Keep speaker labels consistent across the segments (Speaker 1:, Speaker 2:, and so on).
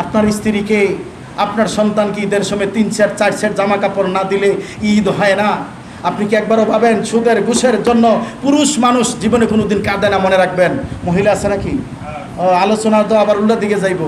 Speaker 1: আপনার স্ত্রীকে, আপনার সন্তানকে ঈদের সময় 3 সেট 4 সেট জামা কাপড় না দিলে ঈদ হয় না। আপনি কি একবারও ভাবেন সুদের ঘুষের জন্য পুরুষ মানুষ জীবনে কোনোদিন কাঁদে না? মনে রাখবেন। মহিলা আছে নাকি? আলোচনা তো আবার উল্টা দিকে যাইব।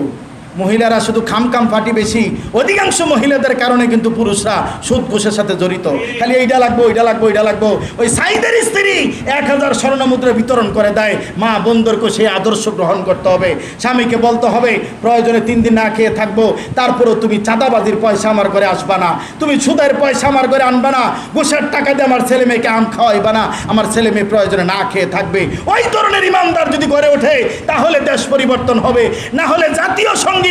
Speaker 1: মহিলারা শুধু খামকাম ফাটি বেশি, অধিকাংশ মহিলাদের কারণে কিন্তু পুরুষরা সুদ ঘুষের সাথে জড়িত। খালি এইটা লাগবো, ওইটা লাগবো, ওইটা লাগবো। ওই সাইদের স্ত্রী 1000 স্বর্ণমুদ্রা বিতরণ করে দেয়। মা বোনদেরকে সেই আদর্শ গ্রহণ করতে হবে। স্বামীকে বলতে হবে প্রয়োজনে 3 দিন না খেয়ে থাকবো, তারপরেও তুমি চাঁদাবাজির পয়সা আমার ঘরে আসবা না, তুমি সুদের পয়সা আমার ঘরে আনবা না, ঘুষের টাকা দিয়ে আমার ছেলে মেয়েকে আম খাওয়াইবা না, আমার ছেলে মেয়ে প্রয়োজনে না খেয়ে থাকবে। ওই ধরনের ইমানদার যদি গড়ে ওঠে তাহলে দেশ পরিবর্তন হবে। না হলে জাতীয় সঙ্গীত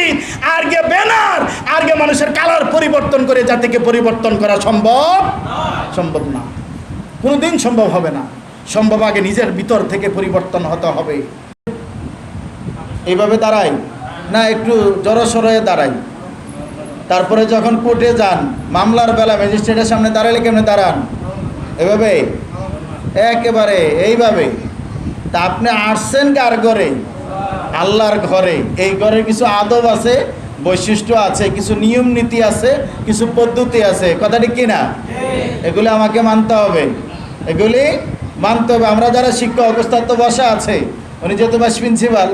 Speaker 1: আর গে ব্যানার আর গে মানুষের কালার পরিবর্তন করে জাতিকে পরিবর্তন করা সম্ভব না, কোনোদিন সম্ভব হবে না। সম্ভব আগে নিজের ভিতর থেকে পরিবর্তন হতে হবে। এইভাবে দাঁড়াই না, একটু জড়সড় হয়ে দাঁড়াই। তারপরে যখন কোর্টে যান, মামলার বেলা ম্যাজিস্ট্রেটের সামনে দাঁড়ালে কেমনে দাঁড়ান? এভাবে, একেবারে এইভাবে। তা আপনি আসছেন কার ঘরে? আল্লাহর ঘরে। এই ঘরে কিছু আদব আছে, বৈশিষ্ট্য আছে, কিছু নিয়ম নীতি আছে, কিছু পদ্ধতি আছে। কথাটি কি না? এগুলি আমাকে মানতে হবে, এগুলি মানতে হবে। আমরা যারা শিক্ষক, ওস্তাদ তো বসা আছে, উনি যেহেতু ভাইস প্রিন্সিপাল,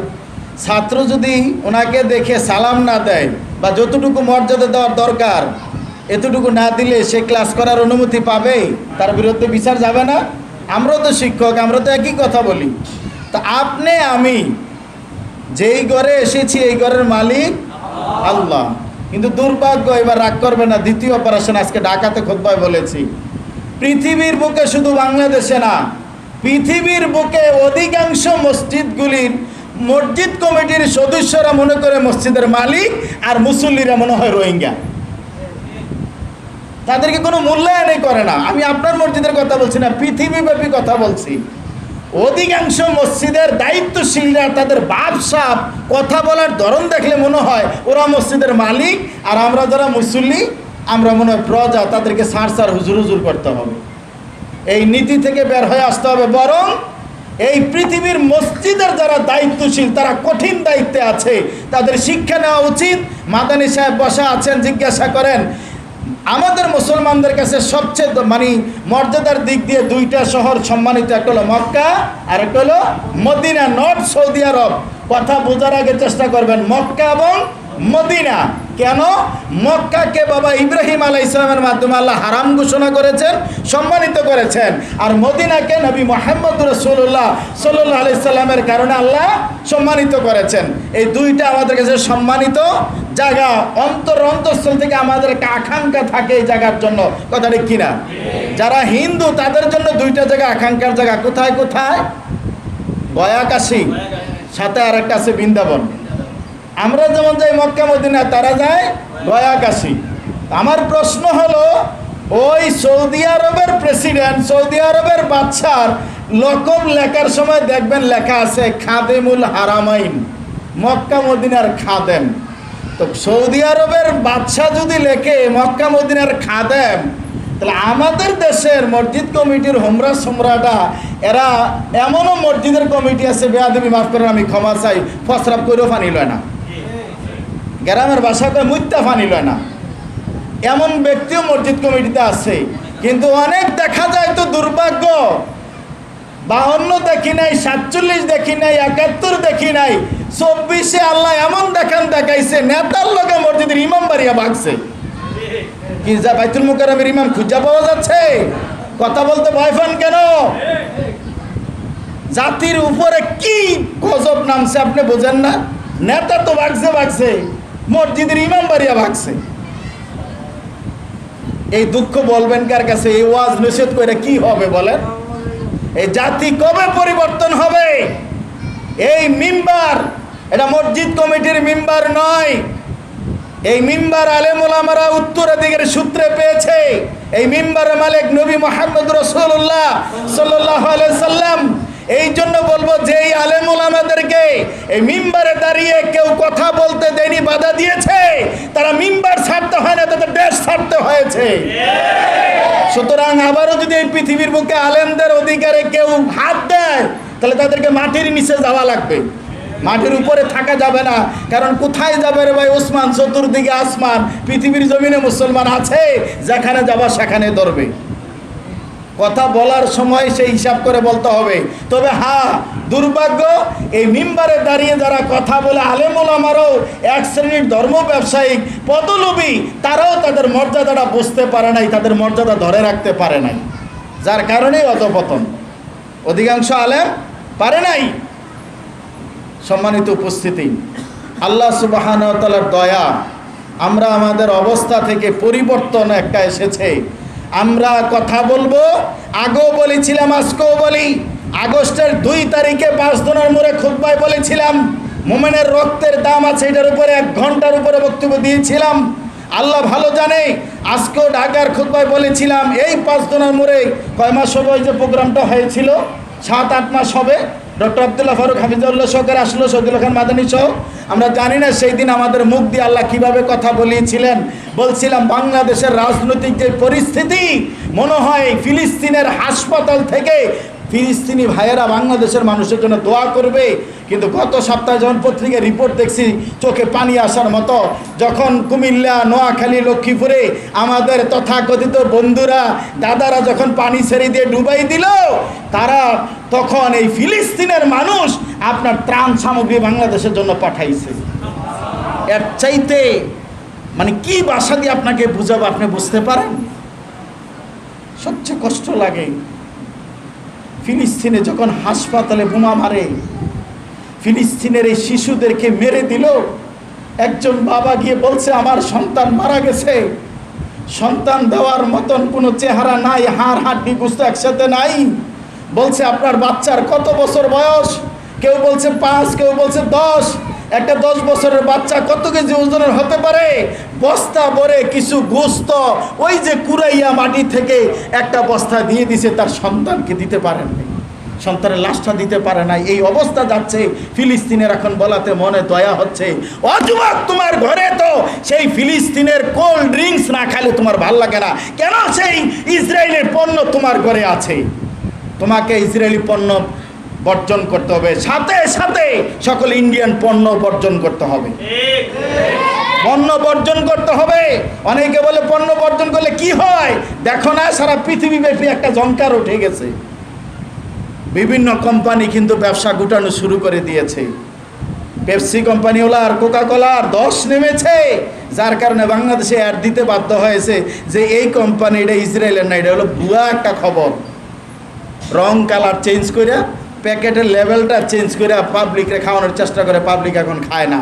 Speaker 1: ছাত্র যদি ওনাকে দেখে সালাম না দেয় বা যতটুকু মর্যাদা দেওয়ার দরকার এতটুকু না দিলে সে ক্লাস করার অনুমতি পাবে? তার বিরুদ্ধে বিচার যাবে না? আমরাও তো শিক্ষক, আমরা তো একই কথা বলি। তা আপনি আমি যেই ঘরে এসেছি এই ঘরের মালিক আল্লাহ। কিন্তু দুর্ভাগ্য, এবার রাগ করবে না, দ্বিতীয় অপারেশন আজকে ঢাকাতে খুতবায় বলেছি, পৃথিবীর বুকে, শুধু বাংলাদেশে না, পৃথিবীর বুকে অধিকাংশ মসজিদগুলির মসজিদ কমিটির সদস্যরা মনে করে মসজিদের মালিক, আর মুসল্লিরা মনে হয় রোহিঙ্গা। তাদেরকে কোনো মূল্যায়নই করে না। আমি আপনার মসজিদের কথা বলছি না, পৃথিবীব্যাপী কথা বলছি। অধিকাংশ মসজিদের দায়িত্বশীলরা তাদের বাপসাপ কথা বলার ধরন দেখলে মনে হয় ওরা মসজিদের মালিক, আর আমরা যারা মুসল্লি আমরা মনে হয় প্রজা, তাদেরকে সার হুজুর হুজুর করতে হবে। এই নীতি থেকে বের হয়ে আসতে হবে। বরং এই পৃথিবীর মসজিদের যারা দায়িত্বশীল, তারা কঠিন দায়িত্বে আছে, তাদের শিক্ষা নেওয়া উচিত। মাদানী সাহেব বসা আছেন, জিজ্ঞাসা করেন আমাদের মুসলমানদের কাছে সবচেয়ে মর্যাদার দিক দিয়ে 2টা শহর সম্মানিত, একটা হলো মক্কা আর একটা হলো মদিনা, নট সৌদি আরব। কথা বোঝার আগে চেষ্টা করবেন, মক্কা এবং মদিনা। কেন? মক্কাকে বাবা ইব্রাহিম আলাইহিস সালামের মাধ্যমে আল্লাহ হারাম ঘোষণা করেছেন, সম্মানিত করেছেন, আর মদিনাকে নবী মুহাম্মদ রাসূলুল্লাহ সাল্লাল্লাহু আলাইহি সাল্লামের কারণে আল্লাহ সম্মানিত করেছেন। এই 2টা আমাদের কাছে সম্মানিত জায়গা, অন্তঃস্থল থেকে আমাদের একটা আকাঙ্ক্ষা থাকে এই জায়গার জন্য। কথা ঠিক কিনা? যারা হিন্দু তাদের জন্য 2টা জায়গা আকাঙ্ক্ষার জায়গা। কোথায় কোথায়? গয়া কাশী, সাথে আর একটা আছে বৃন্দাবন। আমরা যেমন যাই মক্কা মদিনা, তারা যায় গয়া কাশী। আমার প্রশ্ন হলো, ওই সৌদি আরবের প্রেসিডেন্ট, সৌদি আরবের বাদশার লকব লেখার সময় দেখবেন লেখা আছে খাদেমুল হারামাইন, মক্কা মদিনার খাদেম। তো সৌদি আরবের বাদশা যদি লেখে মক্কা মদিনার খাদেম, তাহলে আমাদের দেশের মসজিদ কমিটির হোমরা সোমরাটা, এরা এমনও মসজিদের কমিটি আছে, বেয়াদবি মাফ করেন, আমি ক্ষমা চাই, ফসরাপ করেও পানি লয় না, গ্রামের ভাষা করে মুইত্যা পানি লয় না, এমন ব্যক্তিও মসজিদ কমিটিতে আছে। কিন্তু অনেক দেখা যায় তো দুর্ভাগ্য, 52 দেখি নাই, 47 দেখি নাই, 71 দেখি নাই, 24-এ আল্লাহ এমন দেখাইছে নেতার লগে মসজিদের ইমাম বাড়িয়া ভাগছে। কি যা বাইতুল মুকাররমের ইমাম খুঁজা পাওয়া যাচ্ছে? কথা বলতে ভয় পান কেন? জাতির উপরে কি গজব নামছে আপনি বোঝেন না? নেতা তো ভাগছে, মসজিদের ইমাম বাড়িয়া ভাগছে। এই দুঃখ বলবেন কার কাছে? এই ওয়াজ নিষেধ করে কি হবে বলেন? এই জাতি কবে পরিবর্তন হবে? এই মিম্বার, এটা মসজিদ কমিটির মিম্বার নয়। এই মিম্বার আলেম ওলামারা উত্তরাধিকারের সূত্রে পেয়েছে। এই মিম্বারের মালিক নবী মুহাম্মদ রাসূলুল্লাহ সাল্লাল্লাহু আলাইহি সাল্লাম। এই জন্য বলবো যে এই আলেম ওলামাদেরকে এই মিম্বারে দাঁড়িয়ে কেউ কথা বলতে দেয়নি, বাধা দিয়েছে, তারা মিম্বার ছাড়তে হয় না, তাদের দেশ ছাড়তে হয়েছে। সুতরাং আবারও যদি এই পৃথিবীর বুকে আলেমদের অধিকারে কেউ হাত দেয়, তাহলে তাদেরকে মাটির নিচে যাওয়া লাগবে। মাটির উপরে থাকা যাবে না, কারণ কোথায় যাবে রে ভাই ওসমান, চতুর্দিকে আসমান, পৃথিবীর জমিনে মুসলমান আছে, যেখানে যাবা সেখানে ধরবে। কথা বলার সময় সেই হিসাব করে বলতে হবে। তবে হ্যাঁ, দুর্ভাগ্য, এই মিম্বারে দাঁড়িয়ে যারা কথা বলে আলেম ওলামারাও এক শ্রেণীর ধর্ম ব্যবসায়িক পদলোভী, তারাও তাদের মর্যাদাটা বুঝতে পারে নাই, তাদের মর্যাদা ধরে রাখতে পারে নাই, যার কারণেই অধঃপতন। অধিকাংশ আলেম পারে নাই। সম্মানিত উপস্থিতি, আল্লাহ সুবহানাহু ওয়া তাআলার দয়া, আমরা আমাদের অবস্থা থেকে পরিবর্তন একটা এসেছে। আমরা কথা বলবো, আগেও বলেছিলাম, আজকেও বলি, আগস্টের 2 তারিখে 5 দিনের মোড়ে খুতবায় বলেছিলাম মুমিনের রক্তের দাম আছে, এটার উপরে 1 ঘন্টার উপরে বক্তব্য দিয়েছিলাম। আল্লাহ ভালো জানে, আজকেও ঢাকার খুতবায় বলেছিলাম, এই 5 দিনের মোড়ে কয় মাস হবে ওই যে প্রোগ্রামটা হয়েছিল, 7-8 মাস হবে, ডক্টর আব্দুল্লাহ ফারুক হাফিজুল্লাহ সহকারে আসলো, শহীদুল্লাহ খান মাদানী সহ। আমরা জানি না সেই দিন আমাদের মুখ দিয়ে আল্লাহ কিভাবে কথা বলিয়েছিলেন। বলছিলাম বাংলাদেশের রাজনৈতিক যে পরিস্থিতি, মনে হয় ফিলিস্তিনের হাসপাতাল থেকে ফিলিস্তিনি ভাইয়েরা বাংলাদেশের মানুষের জন্য দোয়া করবে। কিন্তু গত সপ্তাহে যখন পত্রিকায় রিপোর্ট দেখছি, চোখে পানি আসার মতো, যখন কুমিল্লা, নোয়াখালী, লক্ষ্মীপুরে আমাদের তথাকথিত বন্ধুরা, দাদারা যখন পানি ছেড়ে দিয়ে ডুবাই দিল, তারা তখন এই ফিলিস্তিনের মানুষ আপনার ত্রাণ সামগ্রী বাংলাদেশের জন্য পাঠাইছে। এর চাইতে মানে কি ভাষা দিয়ে আপনাকে বুঝাবো, আপনি বুঝতে পারেন? সবচেয়ে কষ্ট লাগে ফিলিস্তিনে যখন হাসপাতালে বোমা মারে, ফিলিস্তিনের এই শিশুদেরকে মেরে দিল। একজন বাবা গিয়ে বলছে আমার সন্তান মারা গেছে, সন্তান দেওয়ার মতন কোনো চেহারা নাই, হাড় হাড্ডি গুস্ত একসাথে নাই। বলছে আপনার বাচ্চার কত বছর বয়স? কেউ বলছে 5, কেউ বলছে 10। একটা 10 বছরের বাচ্চা কত কেজি ওজনের হতে পারে? বস্তা ভরে কিছু গোস্ত ওই যে কুড়াইয়া মাটি থেকে একটা বস্তা দিয়ে দিছে, তার সন্তানকে দিতে পারেন নাই, সন্তানের লাশটা দিতে পারে নাই। এই অবস্থা যাচ্ছে ফিলিস্তিনের। এখন বলাতে মনে দয়া হচ্ছে, অযুবক তোমার ঘরে তো সেই ফিলিস্তিনের কোল্ড ড্রিঙ্কস না খেলে তোমার ভাল লাগে না কেন? সেই ইসরায়েলের পণ্য তোমার ঘরে আছে। তোমাকে ইসরায়েলি পণ্য বর্জন করতে হবে, সাথে সাথে সকল ইন্ডিয়ান পণ্য বর্জন করতে হবে। পণ্য বর্জন করতে হবে। অনেকে বলে পণ্য বর্জন করলে কি হয়? দেখো না, সারা পৃথিবীব্যাপী একটা ঝংকার উঠে গেছে। বিভিন্ন কোম্পানি কিন্তু ব্যবসা গুটানো শুরু করে দিয়েছে। পেপসি কোম্পানিওয়ালা আর কোকা কোলার 10 নেমেছে, যার কারণে বাংলাদেশে অ্যাড দিতে বাধ্য হয়েছে যে এই কোম্পানি এটা ইসরায়েলের না, এটা হলো ভুয়া একটা খবর। রং কালার চেঞ্জ করে, প্যাকেটের লেভেলটা চেঞ্জ করে পাবলিকরে খাওয়ানোর চেষ্টা করে, পাবলিক এখন খায় না।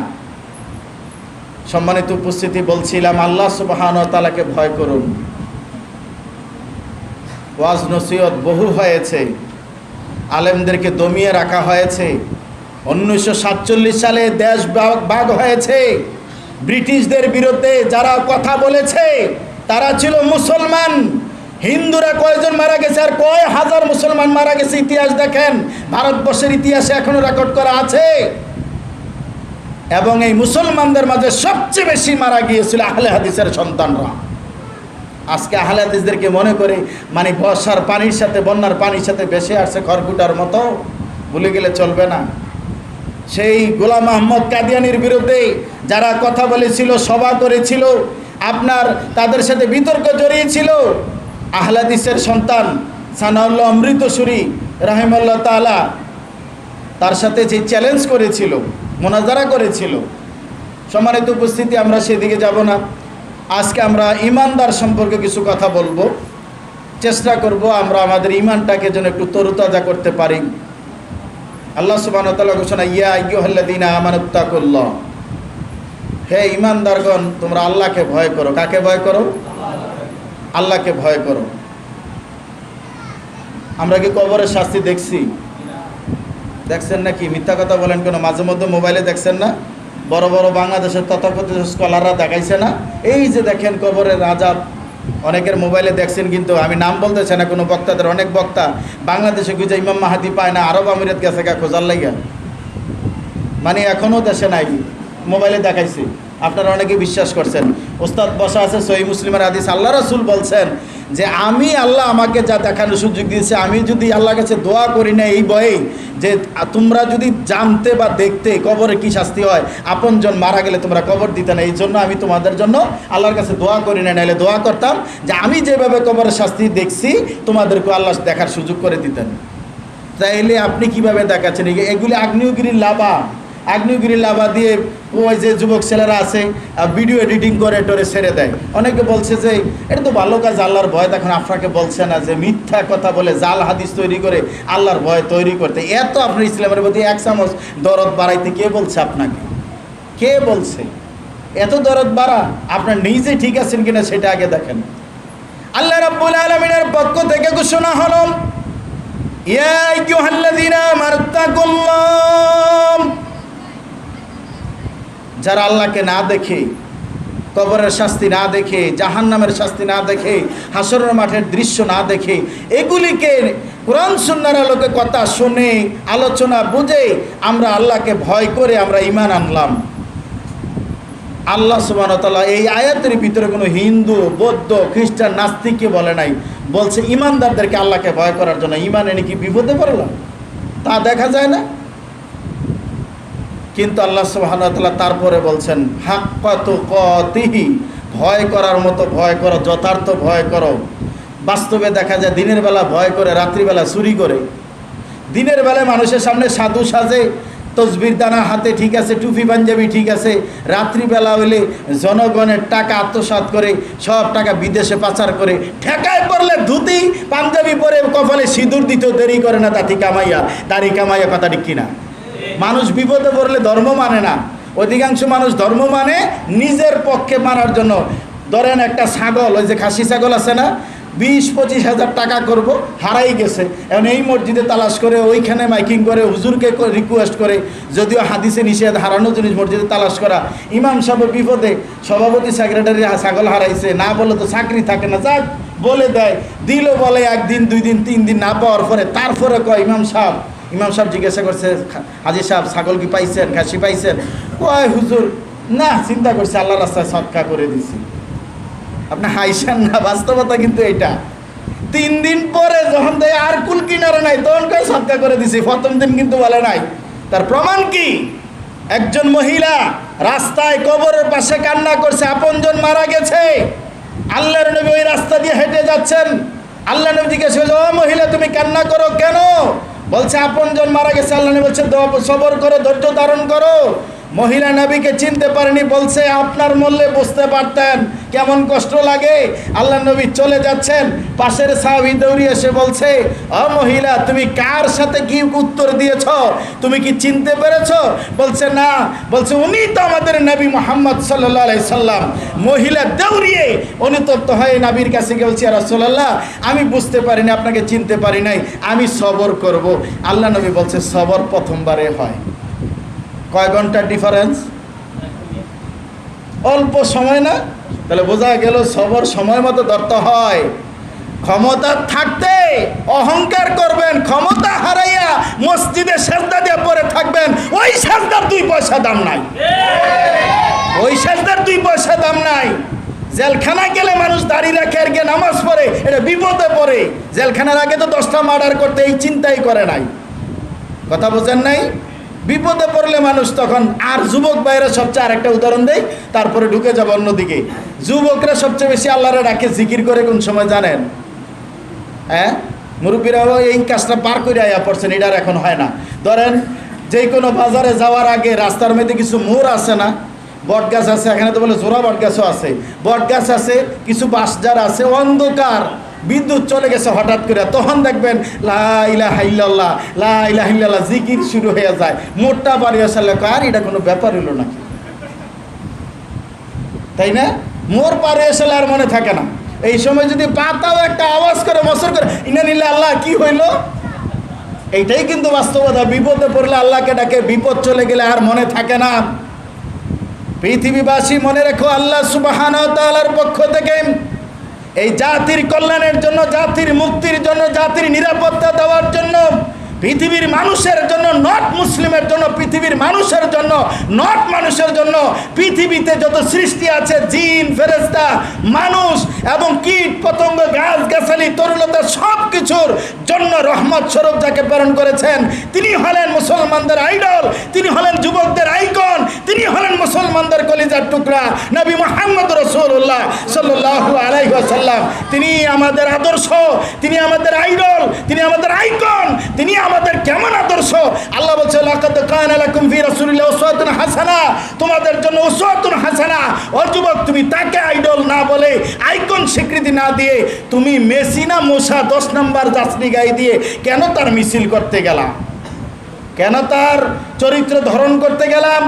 Speaker 1: সম্মানিত উপস্থিতি, বলছিলাম আল্লাহ সুবহানাহু ওয়া তাআলাকে ভয় করুন। ওয়াজ নসিহত বহু হয়েছে, আলেমদেরকে দমিয়ে রাখা হয়েছে। 1947 সালে দেশ ভাগ হয়েছে। ব্রিটিশদের বিরুদ্ধে যারা কথা বলেছে তারা ছিল মুসলমান। হিন্দুরা কয়জন মারা গেছে আর কয় হাজার মুসলমান মারা গেছে ইতিহাস দেখেন, ভারতবর্ষের ইতিহাসে এখনো রেকর্ড করা আছে। এবং এই মুসলমানদের মাঝে সবচেয়ে বেশি মারা গিয়েছিল আহলে হাদিসের সন্তানরা। আজকে আহলে হাদিসদেরকে মনে করে মানে বর্ষার পানির সাথে, বন্যার পানির সাথে ভেসে আসছে খড়কুটার মতো, ভুলে গেলে চলবে না। সেই গোলাম আহমদ কাদিয়ানির বিরুদ্ধে যারা কথা বলেছিল, সভা করেছিল, আপনার তাদের সাথে বিতর্ক জড়িয়েছিল, আহলে হাদিসের সন্তান সানাউল্লাহ অমৃতসুরি রাহিমাহুল্লাহ তাআলা তার সাথে যে চ্যালেঞ্জ করেছিল, মোনাজারা করেছিল। সম্মানিত উপস্থিতি, আমরা সেদিকে যাব না। আজকে আমরা ইমানদার সম্পর্কে কিছু কথা বলবো। চেষ্টা করব আমরা আমাদের ইমানটাকে যেন একটু তরুতাজা করতে পারি। আল্লাহ সুবহানাহু ওয়া তাআলা ঘোষণা, ইয়া আইয়ুহাল্লাযীনা আমানুত্তাকুল্লাহ, হে ইমানদারগণ তোমরা আল্লাহকে ভয় করো। কাকে ভয় করো? আল্লাহকে ভয় করো। আমরা কি কবরের শাস্তি দেখছি? দেখছেন নাকি? মিথ্যা কথা বলেন কেন? মাঝে মধ্যে মোবাইলে দেখছেন না, বড় বড় বাংলাদেশের তথাকথিত স্কলাররা দেখাইছে না, এই যে দেখেন কবরের আযাব। অনেকের মোবাইলে দেখছেন, কিন্তু আমি নাম বলতেছি না কোনো বক্তাদের। অনেক বক্তা বাংলাদেশে খুঁজে ইমাম মাহাদি পায় না, আরব আমিরাত গেছে গা খোঁজার লাইগা, মানে এখনও দেশে নাই, মোবাইলে দেখাইছে। আপনারা অনেকে বিশ্বাস করছেন। ওস্তাদ বসা আছে সহিহ মুসলিমের হাদিস, আল্লাহ রাসূল বলছেন যে আমি আল্লাহ আমাকে যা দেখানোর সুযোগ দিয়েছে, আমি যদি আল্লাহর কাছে দোয়া করি না এই ভয়ে যে তোমরা যদি জানতে বা দেখতে কবরে কি শাস্তি হয়, আপনজন মারা গেলে তোমরা কবর দিতে না, এই জন্য আমি তোমাদের জন্য আল্লাহর কাছে দোয়া করি না, নাহলে দোয়া করতাম যে আমি যেভাবে কবরের শাস্তি দেখছি তোমাদেরকে আল্লাহ দেখার সুযোগ করে দিতেন। তাইলে আপনি কিভাবে দেখাচ্ছেন? এগুলি আগ্নেয়গিরির লাভা, আগ্নেয়গিরির লাভা দিয়ে ওই যে যুবক ছেলেরা আছে ভিডিও এডিটিং করে টোরে ছেড়ে দেয়। অনেকে বলছে যে এটা তো ভালো কাজ, আল্লাহর ভয়। তখন আপনাকে বলছে না যে মিথ্যা কথা বলে জাল হাদিস তৈরি করে আল্লাহর ভয় তৈরি করতে। এত আপনার ইসলামের প্রতি এক চামচ দরদ বাড়াইতে কে বলছে আপনাকে? কে বলছে? এত দরদ বাড়া, আপনার নিজে ঠিক আছেন কিনা সেটা আগে দেখেন। আল্লাহ রাব্বুল আলামিনের পক্ষ থেকে ঘোষণা হলো, ইয়া আইয়ুহাল্লাযীনা আমানুত্তাকুল্লাহ, যারা আল্লাহকে না দেখে, কবরের শাস্তি না দেখে, জাহান্নামের শাস্তি না দেখে, হাসরের মাঠের দৃশ্য না দেখে, এগুলিকে কোরআন সুন্নাহর আলোকে কথা শুনে আলোচনা বুঝে আমরা আল্লাহকে ভয় করে আমরা ঈমান আনলাম। আল্লাহ সুবহানাহু ওয়া তাআলা এই আয়াতের ভিতরে কোনো হিন্দু, বৌদ্ধ, খ্রিস্টান, নাস্তিককে বলে নাই, বলছে ঈমানদারদেরকে আল্লাহকে ভয় করার জন্য। ঈমান এনে কি বিপদে পড়লাম তা দেখা যায় না? কিন্তু আল্লাহ সুবহানাহু ওয়া তাআলা তারপরে বলছেন হাক্কা তুকাতিহি, ভয় করার মতো ভয় করো, যথার্থ ভয় করো। বাস্তবে দেখা যায় দিনের বেলা ভয় করে, রাত্রিবেলা চুরি করে। দিনের বেলায় মানুষের সামনে সাধু সাজে, তসবির দানা হাতে, ঠিক আছে, টুপি পাঞ্জাবি ঠিক আছে। রাত্রিবেলা হইলে জনগণের টাকা আত্মসাৎ করে, সব টাকা বিদেশে পাচার করে, ঠেকায় পড়লে ধুতি পাঞ্জাবি পরে কপালে সিঁদুর দিতেও দেরি করে না, দাড়ি কামাইয়া, কথা ঠিক কিনা? মানুষ বিপদে পড়লে ধর্ম মানে না। অধিকাংশ মানুষ ধর্ম মানে নিজের পক্ষে মানার জন্য। ধরেন একটা ছাগল, ওই যে খাসি ছাগল আছে না, 20-25 হাজার টাকা করব, হারাই গেছে। এখন এই মসজিদে তালাশ করে, ওইখানে মাইকিং করে, হুজুরকে রিকোয়েস্ট করে, যদিও হাদিসে নিষেধ হারানো জিনিস মসজিদে তালাশ করা। ইমাম সাহেব বিপদে, সভাপতি সেক্রেটারি ছাগল হারাইছে, না বলে তো চাকরি থাকে না, যাক বলে দেয়, দিল বলে 1 দিন 2 দিন 3 দিন না পাওয়ার পরে তারপরে কয় ইমাম সাহেব জিজ্ঞাসা করছে, হাজি সাহেব ছাগল কি পাইছেন, খাসি পাইছেন? কয় হুজুর না, চিন্তা করছে আল্লাহর রাস্তায় সদকা করে দিছি। আপনি হাইছেন না, বাস্তবতা কিন্তু এটা। 3 দিন পরে যখন দেয় আর কুল কিনারে নাই, তখন কয় সদকা করে দিছি, প্রথম দিন কিন্তু বলে নাই। তার প্রমাণ কি? একজন মহিলা রাস্তায় কবরের পাশে কান্না করছে, আপনজন মারা গেছে। আল্লাহর নবী ওই রাস্তা দিয়ে হেঁটে যাচ্ছেন। আল্লাহ নবী জিজ্ঞেস করছে, ও মহিলা তুমি কান্না করো কেন? বলছে আপনজন মারা গেছে। আল্লাহ নবী বলছে সবর করো, ধৈর্য ধারণ করো। মহিলা নবীকে চিনতে পারেনি, বলছে আপনার মূল্যে বুঝতে পারতেন কেমন কষ্ট লাগে। আল্লাহ নবী চলে যাচ্ছেন, পাশের সাহাবী দৌড়ে এসে বলছে, ও মহিলা তুমি কার সাথে কি উত্তর দিয়েছ? তুমি কি চিনতে পেরেছ? বলছে না। বলছে উনি তো আমাদের নবী মুহাম্মদ সাল্লাল্লাহু আলাইহি সাল্লাম। মহিলা দৌড়িয়ে অনুতপ্ত হয়ে নবীর কাছে গিয়ে বলছে, ইয়া রাসূলুল্লাহ আমি বুঝতে পারিনি, আপনাকে চিনতে পারি নাই, আমি সবর করব। আল্লাহ নবী বলছে সবর প্রথমবারে হয়। কয় ঘন্টার ডিফারেন্স? অল্প সময় না? তাহলে বোঝা গেল সবর সময় মতো ধরতে হয়। ক্ষমতা থাকতে অহংকার করবেন, ক্ষমতা হারাইয়া মসজিদে সেজদা দিয়ে পড়ে থাকবেন, ওই সেজদার 2 পয়সা দাম নাই। ওই সেজদার 2 পয়সা দাম নাই। জেলখানায় গেলে মানুষ দাড়ি রাখে আর গিয়ে নামাজ পড়ে, এটা বিপদে পড়ে। জেলখানার আগে তো 10টা মার্ডার করতে এই চিন্তাই করে নাই। কথা বোঝেন নাই? বিপদে পড়লে মানুষ তখন। আর যুবক ভাইরা সবচেয়ে, আরেকটা উদাহরণ দেই তারপরে ঢুকে যাবো অন্যদিকে। যুবকরা সবচেয়ে বেশি আল্লাহরে ডাকে, জিকির করে কোন সময় জানেন? হ্যাঁ, মুরব্বীরাও এই কাজটা পার করে আয়া পড়ছেন, এটার এখন হয় না। ধরেন যে কোনো বাজারে যাওয়ার আগে রাস্তার মধ্যে কিছু মোড় আছে না, বট গাছ আছে, এখানে তো বলে জোড়া বট গাছও আছে, বট গাছ আছে, কিছু বাঁশঝাড় আছে, অন্ধকার, বিদ্যুৎ চলে গেছে হঠাৎ করে, তখন দেখবেন লা ইলাহা ইল্লাল্লাহ, লা ইলাহা ইল্লাল্লাহ জিকির শুরু হয়ে যায়। মোটটা বাড়ি আসলে আর এটা কোনো ব্যাপার হলো নাকি, তাই না? মোর পারে আসলে আর মনে থাকে না। এই সময় যদি পাতাও একটা আওয়াজ করে, মসর করে ইনা নিলে আল্লাহ কি হইল, এইটাই কিন্তু বাস্তবতা। বিপদে পড়লে আল্লাহকে ডাকে, বিপদ চলে গেলে আর মনে থাকে না। পৃথিবীবাসী মনে রেখো, আল্লাহ সুবহানাহু ওয়া তাআলার পক্ষ থেকে এই জাতির কল্যাণের জন্য, জাতির মুক্তির জন্য, জাতির নিরাপত্তা দেওয়ার জন্য পৃথিবীর মানুষের জন্য, নট মুসলিমের জন্য, পৃথিবীর মানুষের জন্য, নট মানুষের জন্য, পৃথিবীতে যত সৃষ্টি আছে, জিন, ফেরেশতা, মানুষ এবং কীট পতঙ্গ, গাছ গাছালি, তরুলতা, সব কিছুর জন্য রহমত স্বরূপ যাকে প্রেরণ করেছেন তিনি হলেন মুসলমানদের আইডল, তিনি হলেন যুবকদের আইকন, তিনি হলেন মুসলমানদের কলিজার টুকরা নবী মুহাম্মদ রাসূলুল্লাহ সাল্লাল্লাহু আলাইহি ওয়াসাল্লাম। তিনি আমাদের আদর্শ, তিনি আমাদের আইডল, তিনি আমাদের আইকন, তিনি আমাদের কেমন আদর্শ। আল্লাহ বলছে লাকাদ কানা লাকুম ফি রাসূলিল্লাহি উসওয়াতুন হাসানাহ, তোমাদের জন্য উসওয়াতুন হাসানাহ। ও যুবক, তুমি তাকে আইডল না বলে, আইকন স্বীকৃতি না দিয়ে তুমি মেসি না মোসা 10 নম্বর জাসনি গাই দিয়ে কেন তার মিছিল করতে গেলাম, কেন তার চরিত্র ধারণ করতে গেলাম?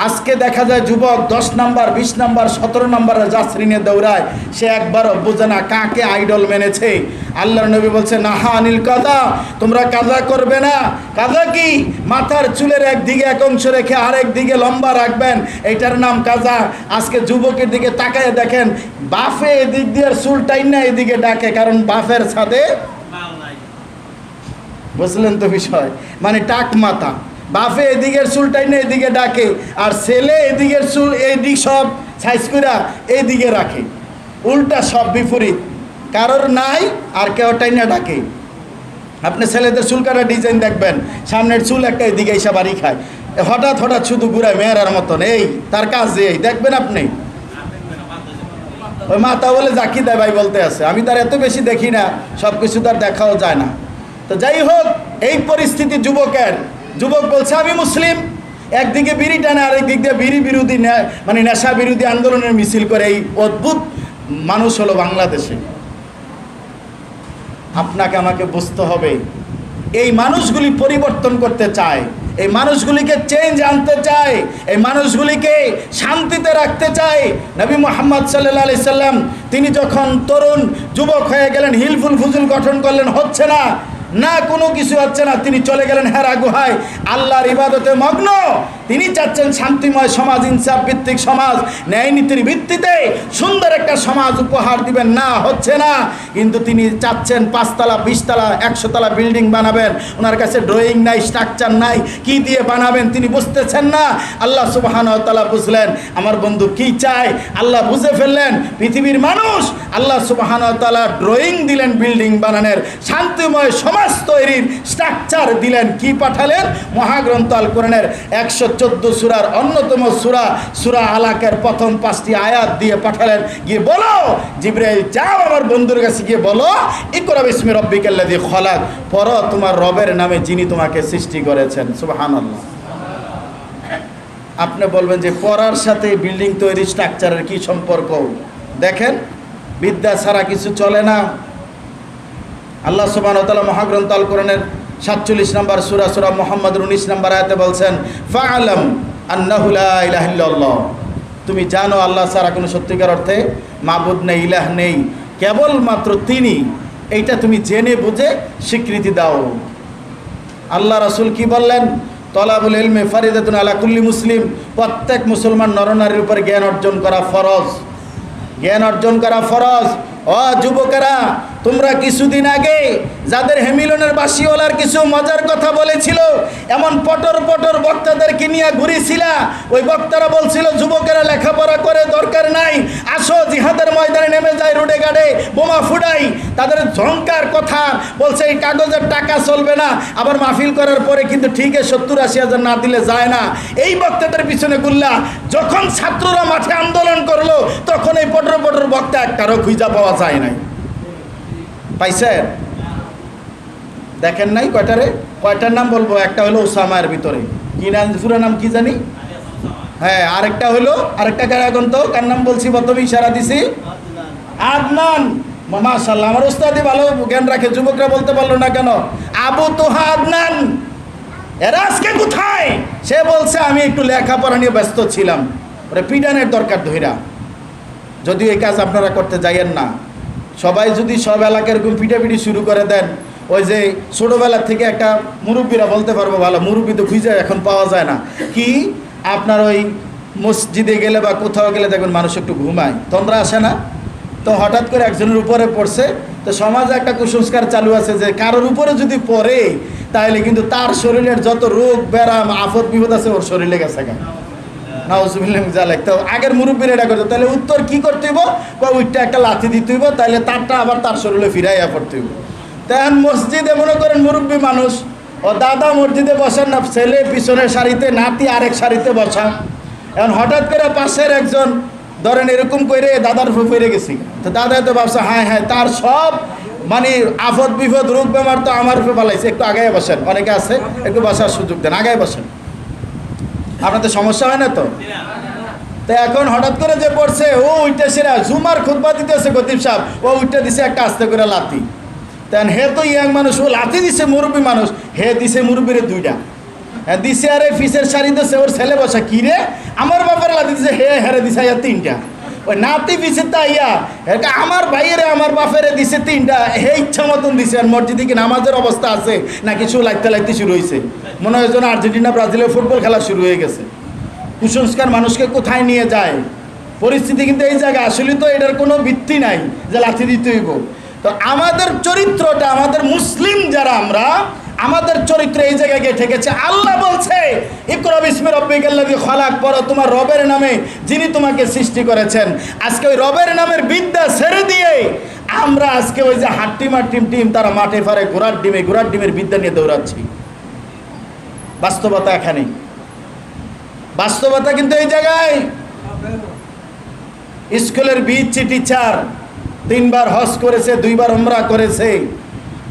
Speaker 1: আজকে দেখা যায় যুবক 10 নাম্বার, 20 নাম্বার, 17 নাম্বারের জাসরি নিয়ে দৌড়ায়, সে একবারও বোঝে না কাকে আইডল মেনেছে। আল্লাহর নবী বলছে নাহা আনিল কাদা, তোমরা কাজা করবে না। কাজা কি? মাথার চুলের একদিকে এক অংশ রেখে আরেক দিকে লম্বা রাখবেন, এটার নাম কাজা। আজকে যুবকের দিকে তাকায় দেখেন, বাফে এদিক দিয়ে চুল টাইনা এদিকে ডাকে, কারণ বাফের ছাদে, বুঝলেন তো বিষয়, মানে টাক মাথা। বাফে এদিকের চুল টাইনা এদিকে ডাকে, আর ছেলে এদিকের চুল এইদিক সব সাইজ করে এইদিকে রাখে, উল্টা সব বিপরীত, কারোর নাই আর কেউ টাইনা ডাকে। আপনি ছেলেদের চুল কাটা ডিজাইন দেখবেন, সামনের চুল একটা এদিকে এসে বাড়ি খায়, হঠাৎ হঠাৎ শুধু ঘুরায় মেয়েরার মতন, এই তার কাজ এই দেখবেন আপনি। ওই মাথা বলে জাকি দেয় ভাই বলতে আছে, আমি তার এত বেশি দেখি না, সব কিছু তার দেখাও যায় না। তো যাই হোক, এই পরিস্থিতি যুবকের, যুবক বলছে আমি মুসলিম, একদিকে বিড়ি টানে, আরেক দিক দিয়ে বিড়ি বিরোধী, মানে নেশা বিরোধী আন্দোলনের মিছিল করে। এই অদ্ভুত মানুষ হলো বাংলাদেশে। আপনাকে আমাকে বুঝতে হবে, এই মানুষগুলি পরিবর্তন করতে চায়, এই মানুষগুলিকে চেঞ্জ আনতে চায়, এই মানুষগুলিকে শান্তিতে রাখতে চায়। নবী মুহাম্মদ সাল্লাল্লাহু আলাইহি সাল্লাম তিনি যখন তরুণ যুবক হয়ে গেলেন, হিলফুল ফুজুল গঠন করলেন, হচ্ছে না, না কোনো কিছু হচ্ছে না, তিনি চলে গেলেন হেরা গুহায় আল্লাহর ইবাদতে মগ্ন। তিনি চাচ্ছেন শান্তিময় সমাজ, ইনসাফ ভিত্তিক সমাজ, ন্যায় নীতির ভিত্তিতে সুন্দর একটা সমাজ উপহার দিবেন, না হচ্ছে না। কিন্তু তিনি চাচ্ছেন 5 তলা, 20 তলা, 100 তলা বিল্ডিং বানাবেন, ওনার কাছে ড্রয়িং নাই, স্ট্রাকচার নাই, কি দিয়ে বানাবেন তিনি বুঝতেছেন না। আল্লাহ সুবহানাহু ওয়া তাআলা বুঝলেন আমার বন্ধু কি চায়, আল্লাহ বুঝে ফেললেন পৃথিবীর মানুষ। আল্লাহ সুবহানাহু ওয়া তাআলা ড্রয়িং দিলেন বিল্ডিং বানানোর, শান্তিময় সমাজ তৈরির স্ট্রাকচার দিলেন। কি পাঠালেন? মহাগ্রন্থ আল কোরআনের 114 সূরার অন্যতম সূরা, সূরা আলাকের প্রথম 5টি আয়াত দিয়ে পাঠালেন, গিয়ে বলো জিবরাইল যাও আমার বন্ধুর কাছে গিয়ে বলো ইকরা বিসমি রাব্বিকাল্লাযী খলাক, পড়ো তোমার রবের নামে যিনি তোমাকে সৃষ্টি করেছেন। সুবহানাল্লাহ। আপনি বলবেন যে পড়ার সাথে বিল্ডিং তৈরি স্ট্রাকচারের কি সম্পর্ক? দেখেন, বিদ্যা ছাড়া কিছু চলে না। আল্লাহ সুবহানাহু ওয়া তাআলা মহাগ্রন্থ আল কোরআনের 47 নম্বর সূরা, সূরা মুহাম্মদের 19 নম্বর আয়াতে বলছেন ফাআলাম আন্নাহু লা ইলাহা ইল্লাল্লাহ, তুমি জানো আল্লাহ ছাড়া কোনো সত্যিকার অর্থে মাবুদ নেই, ইলাহ নেই, কেবলমাত্র তিনি। এইটা তুমি জেনে বুঝে স্বীকৃতি দাও। আল্লাহ রাসূল কি বললেন? তলাবুল ইলমি ফারিদাতুন আলা কুল্লি মুসলিম, প্রত্যেক মুসলমান নরনারীর উপর জ্ঞান অর্জন করা ফরজ, জ্ঞান অর্জন করা ফরজ। ও যুবকেরা, তোমরা কিছুদিন আগে যাদের হেমিলনের বাসিওয়ালার কিছু মজার কথা বলেছিল, এমন পটর পটর বক্তাদেরকে নিয়ে ঘুরেছিলা, ওই বক্তারা বলছিল যুবকেরা লেখাপড়া করে দরকার নাই, আসো জিহাদের ময়দানে নেমে যায়, রোডে গাড়ে বোমা ফুটাই। তাদের ঝংকার কথা বলছে এই কাগজের টাকা চলবে না, আবার মাহফিল করার পরে কিন্তু ঠিক 70-80 হাজার না দিলে যায় না। এই বক্তাদের পিছনে গুল্লা। যখন ছাত্ররা মাঠে আন্দোলন করলো, তখন এই পটর পটর বক্তা একটারও খুঁজা পাওয়া যায় নাই। পাইছেন? দেখেন নাই কয়টারে? কয়টার নাম বলবো? একটা হলো ওসামার ভিতরে, কি নাম, পুরো নাম কি জানি, হ্যাঁ, আরেকটা হলো, আরেকটা কার এখন তো কার নাম বলছি, প্রথমে ইশারা দিছি, আদনান। মাশাআল্লাহ, আমার উস্তাদি ভালো জ্ঞান রাখে, যুবকরা বলতে পারলো না কেন? আবু তোহা আদনান। এরা আজকে কোথায়? সে বলছে আমি একটু লেখাপড়া নিয়ে ব্যস্ত ছিলাম। ওরে পিটানের দরকার ধইরা, যদিও এই কাজ আপনারা করতে যাইয়েন না। সবাই যদি সব এলাকার এরকম পিটাপিটি শুরু করে দেন, ওই যে ছোটোবেলা থেকে একটা মুরব্বীরা বলতে পারবো, ভালো মুরব্বী তো খুঁজে এখন পাওয়া যায় না, কি আপনার ওই মসজিদে গেলে বা কোথাও গেলে দেখবেন মানুষ একটু ঘুমায়, তন্দ্রা আসে না? তো হঠাৎ করে একজনের উপরে পড়ছে। তো সমাজে একটা কুসংস্কার চালু আছে যে কারোর উপরে যদি পড়ে তাহলে কিন্তু তার শরীরের যত রোগ ব্যারাম আফত বিপদ আছে ওর শরীরে গেছে গা। নাউজুবিল্লাহ জালেক। তো আগের মুরব্বীরা এটা করতো, তাহলে উত্তর কি করতে হইব? ওইটা একটা লাথি দিতে হইব, তাহলে তারটা আবার তার শরীরে ফিরাইয়া পড়তে হইব। তেমন মসজিদে মনে করেন মুরব্বী মানুষ, ও দাদা মসজিদে বসান না, ছেলে পিছনের সারিতে, নাতি আরেক সারিতে বসা। এখন হঠাৎ করে পাশের একজন ধরেন এরকম করে দাদার উপর পড়ে গেছি, তো দাদা তো ভাবছে হ্যাঁ হ্যাঁ তার সব মানে আফত বিপদ রোগ বেমার তো আমার উপরে পালাইছে, একটু আগায় বসেন, অনেকে আছে একটু বসার সুযোগ দেন, আগায় বসেন, আপনাদের সমস্যা হয় না তো। তো এখন হঠাৎ করে যে পড়ছে ও উইটা সেরা জুমার খুতবা দিতেছে খতিব সাহেব, ও উইটা দিছে একটা আস্তে করে লাথি। তেন হে তো ইয়াং মানুষ, ও লাথি দিছে মুরব্বী মানুষ, হে দিছে মুরব্বীরে দুইটা, হ্যাঁ দিছে আরে ফিসের শাড়ি দিছে ওর ছেলে বসা, কি রে আমার বাবার লাথি দিছে, হে হেরে দিছে ইয়া তিনটা। ওই নাতি দিছে তাইয়া আমার ভাইয়েরে আমার বাপেরে দিছে তিনটা, হে ইচ্ছা মতন দিছে। আর মসজিদে কি নামাজের অবস্থা আছে না কিছু লাইতে লাইতে শুরু হয়েছে, মনে হয় যেন আর্জেন্টিনা ব্রাজিলের ফুটবল খেলা শুরু হয়ে গেছে। কুসংস্কার মানুষকে কোথায় নিয়ে যায়, পরিস্থিতি কিন্তু এই জায়গায় আসলে তো এটার কোনো ভিত্তি নাই যে লাথি দিতে হইব। তো আমাদের চরিত্রটা, আমাদের মুসলিম যারা আমরা, আমাদের চরিত্র এই জায়গায় গিয়ে ঠেকেছে। আল্লাহ বলছে ইকরা বিসমি রাব্বিকাল্লাযী খালাক, পড়ো তোমার রবের নামে যিনি তোমাকে সৃষ্টি করেছেন। আজকে ওই রবের নামের বিদ্যা ছেড়ে দিয়ে আমরা আজকে ওই যে হাট্টিমার টিম তারা মাঠে ফারে ঘোড়ার ডিমের বিদ্যা নিয়ে দৌড়াচ্ছি। বাস্তবতা এখানে, বাস্তবতা কিন্তু এই জায়গায়। স্কুলের বিচ্ছি টিচার 3 বার হজ করেছে, 2 বার উমরা করেছে,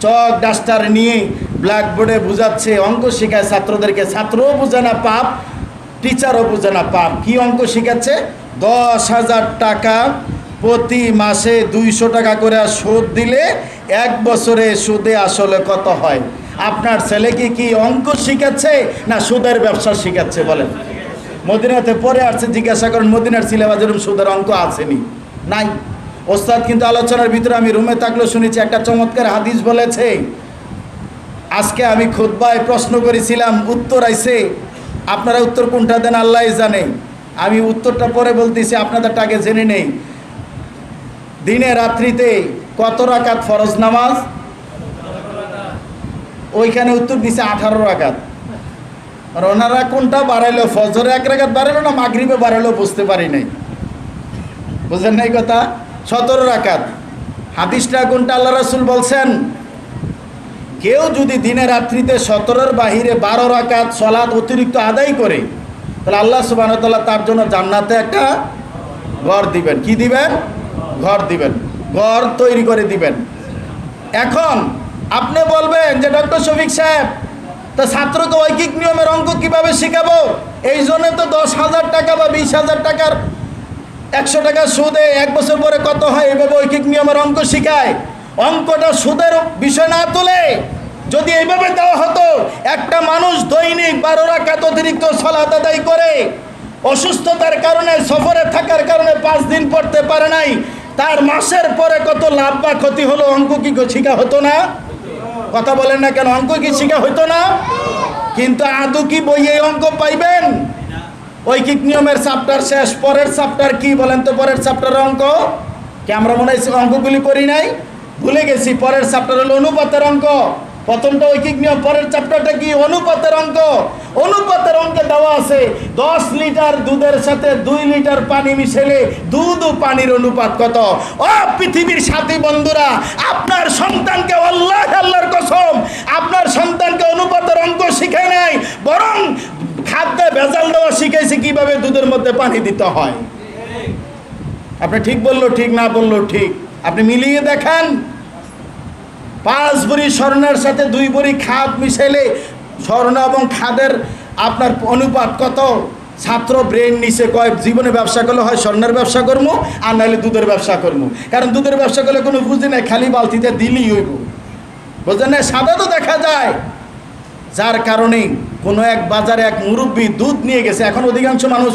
Speaker 1: চক ডাস্টার নিয়ে ব্ল্যাকবোর্ডে বুঝাচ্ছে, অঙ্ক শেখায় ছাত্রদেরকে, ছাত্রও বুঝে না পাপ, টিচারও বুঝে না পাপ। কি অঙ্ক শেখাচ্ছে? 10,000 টাকা প্রতি মাসে 200 টাকা করে সুদ দিলে 1 বছরে সুদে আসলে কত হয়? আপনার ছেলেকে কি অঙ্ক শিখাচ্ছে না সুদের ব্যবসা শিখাচ্ছে বলেন? মদিনাতে পরে আসছে, জিজ্ঞাসা করেন মদিনার সিলেবাস এরকম সুদের অঙ্ক আসেনি, নাই। ওস্তাদ কিন্তু আলোচনার ভিতরে আমি রুমে থাকলেও শুনেছি একটা চমৎকার হাদিস বলেছে। আজকে আমি খুতবায় প্রশ্ন করেছিলাম, উত্তর আইছে, আপনারা উত্তর কোনটা দেন আল্লাহই জানে, আমি উত্তরটা পরে বলতেছি, আপনাদেরটা আগে জেনে নেই। দিনে রাত্রিতে কত রাকাত ফরজ নামাজ? ওইখানে উত্তর দিছে 18 রাকাত। আর ওনারা কোনটা বাড়াইলো, ফজরে 1 রাকাত বাড়াইলো না মাগরিবে বাড়াইলো বুঝতে পারি নাই, বুঝেন নাই কথা। 17 রাকাত। হাদিসটা কোনটা? আল্লাহ রাসূল বলছেন কেউ যদি দিনে রাত্রিতে 17-র বাহিরে 12 রাকাত সালাত অতিরিক্ত আদায় করে, তাহলে আল্লাহ সুবহানাহু ওয়া তাআলা তার জন্য জান্নাতে একটা ঘর দিবেন। কি দিবেন? ঘর দিবেন, ঘর তৈরি করে দিবেন। এখন আপনি বলবেন যে ডক্টর শফিক সাহেব, তা ছাত্রকে ঐকিক নিয়মের অঙ্ক কিভাবে শেখাবো? এই জন্য তো 10,000 টাকা বা 20,000 টাকার 100 টাকা সুদে 1 বছর পরে কত হয় এইভাবে ঐকিক নিয়মের অঙ্ক শিখায়। অঙ্কটা সুদের বিষয় না তুলে যদি এইভাবে দেওয়া হতো, একটা মানুষ দৈনিক 12 রাকাত অতিরিক্ত সালাত আদায় করে, অসুস্থতার কারণে সফরে থাকার কারণে 5 দিন পড়তে পারে নাই, তার মাসের পরে কত লাভ বা ক্ষতি হলো, অঙ্ক কি শিখা হতো না? কথা বলেন না কেন? অঙ্ক কি শিখা হতো না? কিন্তু আদৌ কি বইয়ে অঙ্ক পাইবেন? ঐকিক নিয়মের চ্যাপ্টার শেষ, পরের চ্যাপ্টার কি বলেন তো? পরের চ্যাপ্টারের অঙ্ক কি আমরা মনে হয় অঙ্কগুলি করি নাই, ভুলে গেছি। পরের চ্যাপ্টার হলো অনুপাতের অঙ্ক। প্রথমটা ঐকিক নিয়ম, পরের চ্যাপ্টারটা কি? অনুপাতের অঙ্ক। অনুপাতের অঙ্কে দেওয়া আছে 10 লিটার দুধের সাথে 2 লিটার পানি মিশালে দুধ ও পানির অনুপাত কত? ও পৃথিবীর সাথী বন্ধুরা, আপনার সন্তানকে আল্লাহর কসম, আপনার সন্তানকে অনুপাতের অঙ্ক শিখে নাই, বরং খাদ্যে ভেজাল দেওয়া শিখেছে কিভাবে দুধের মধ্যে পানি দিতে হয়। আপনি ঠিক বললো ঠিক, না বললো ঠিক, আপনি মিলিয়ে দেখেন। 5 ভরি স্বর্ণের সাথে 2 ভরি খাদ মিশাইলে স্বর্ণ এবং খাদের আপনার অনুপাত কত? ছাত্র ব্রেন নিচে কয় জীবনে ব্যবসা করলে হয় স্বর্ণের ব্যবসা করবো আর নাহলে দুধের ব্যবসা করবো, কারণ দুধের ব্যবসা করলে কোনো বুঝি নাই, খালি বালতিতে দিলেই হইব, বুঝলেন না? সাদা তো দেখা যায়। যার কারণে কোনো এক বাজারে এক মুরব্বী দুধ নিয়ে গেছে, এখন অধিকাংশ মানুষ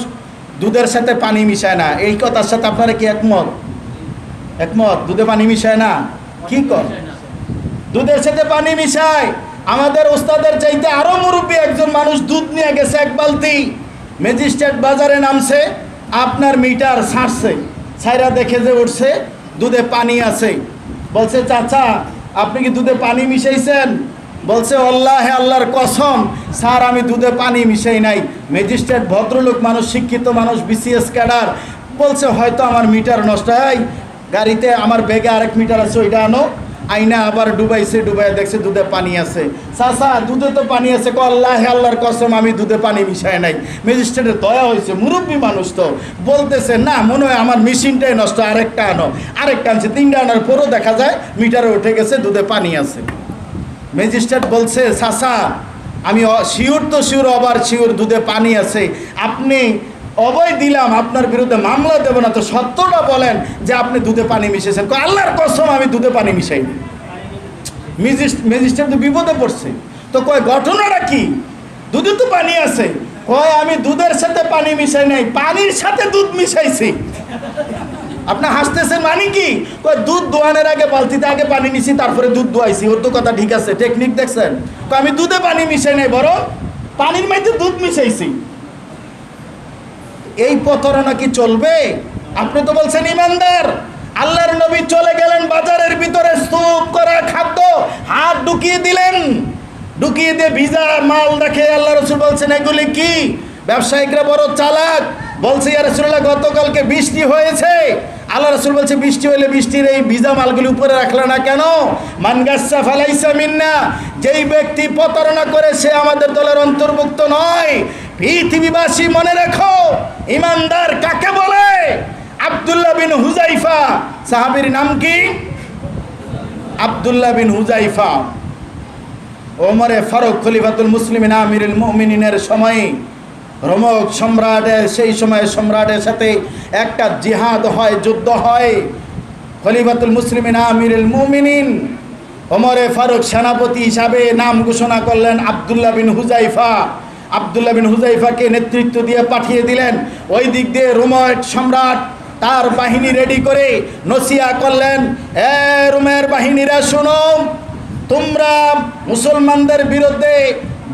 Speaker 1: দুধের সাথে পানি মিশায় না। এই কথার সাথে আপনারা কি একমত? একমত? দুধে পানি মিশায় না, কি কর? দুধের সাথে পানি মিশায়। আমাদের ওস্তাদের চাইতে আরো মুরব্বী একজন মানুষ দুধ নিয়ে গেছে 1 বালতি, ম্যাজিস্ট্রেট বাজারে নামছে, আপনার মিটার ছাড়ছে, ছাইরা দেখে যে উঠছে দুধে পানি আছে। বলছে চাচা আপনি কি দুধে পানি মিশাইছেন? বলছে আল্লাহে আল্লাহর কসম স্যার আমি দুধে পানি মিশাই নাই। ম্যাজিস্ট্রেট ভদ্রলোক মানুষ, শিক্ষিত মানুষ, বিসিএস ক্যাডার। বলছে হয়তো আমার মিটার নষ্ট হয়, গাড়িতে আমার ব্যাগে আরেক মিটার আছে ওইটা আনো। আইনা আবার ডুবাইছে, ডুবাই দেখছে দুধে পানি আছে। চাচা দুধে তো পানি আছে। আল্লাহে আল্লাহর কসম আমি দুধে পানি মিশাই নাই। ম্যাজিস্ট্রেটের দয়া হয়েছে, মুরব্বী মানুষ তো, বলতেছে না মনে হয় আমার মেশিনটাই নষ্ট, আরেকটা আনো। আরেকটা আনছে, 3টা আনার পরও দেখা যায় মিটারে উঠে গেছে, দুধে পানি আছে। ম্যাজিস্ট্রেট বলছে চাচা আমি শিওর তো শিওর, আবার শিওর দুধে পানি আছে। আপনি অবয় দিলাম, আপনার বিরুদ্ধে মামলা দেব না, তো সত্যটা বলেন যে আপনি দুধে পানি মিশিয়েছেন। আল্লাহর কসম আমি দুধে পানি মিশাইনি। ম্যাজিস্ট্রেট তো বিপদে পড়ছে, তো কয় ঘটনাটা কি? দুধে তো পানি আছে। কয় আমি দুধের সাথে পানি মিশাই নাই, পানির সাথে দুধ মিশাইছি। আপনি হাসতেছেন মানে কি? কয় দুধ দোয়ানের আগে বালতিতে আগে পানি নিছি, তারপরে দুধ দোয়াইছি। ওর তো কথা ঠিক আছে, টেকনিক দেখছেন? আমি দুধে পানি মিশাই নাই, বরং পানির মধ্যে দুধ মিশাইছি। এই প্রতারণা কি চলবে? আপনি তো বলছেন ইমানদার। আল্লাহর নবী চলে গেলেন বাজারের ভিতরে, স্তূপ করা খাদ্য হাত ঢুকিয়ে দিলেন, ঢুকিয়ে দিয়ে ভিজা মাল দেখে আল্লাহ রসুল বলছেন এগুলি কি? ব্যবসায়িকরা বড় চালাক, বলছে ইয়া রাসূলুল্লাহ গতকালকে বৃষ্টি হয়েছে। আল্লাহ রসুল বলছে বৃষ্টি হলে বৃষ্টির এই ভিজা মালগুলি উপরে রাখলে না কেন? মান গাসসা ফালাইসা মিন্না, যেই ব্যক্তি প্রতারণা করে সে আমাদের দলের অন্তর্ভুক্ত নয়। পৃথিবীবাসী মনে রেখো ইমানদার কাকে বলে? আব্দুল্লাহ বিন হুজাইফা, সাহাবীর নাম কি? আব্দুল্লাহ বিন হুজাইফা। ওমরে ফারুক খলিফাতুল মুসলিমিন আমিরুল মুমিনিনের সময়ে রোমক সম্রাটের, সেই সময় সম্রাটের সাথে একটা জিহাদ হয়, যুদ্ধ হয়। খলিফাতুল মুসলিমিন আমিরুল মুমিনিন ওমরে ফারুক সেনাপতি হিসাবে নাম ঘোষণা করলেন আব্দুল্লাহ বিন হুজাইফা। আব্দুল্লাহ বিন হুজাইফাকে নেতৃত্ব দিয়ে পাঠিয়ে দিলেন। ওই দিক দিয়ে রোমক সম্রাট তার বাহিনী রেডি করে নসিয়া করলেন, এ রোমের বাহিনীরা শোনো, তোমরা মুসলমানদের বিরুদ্ধে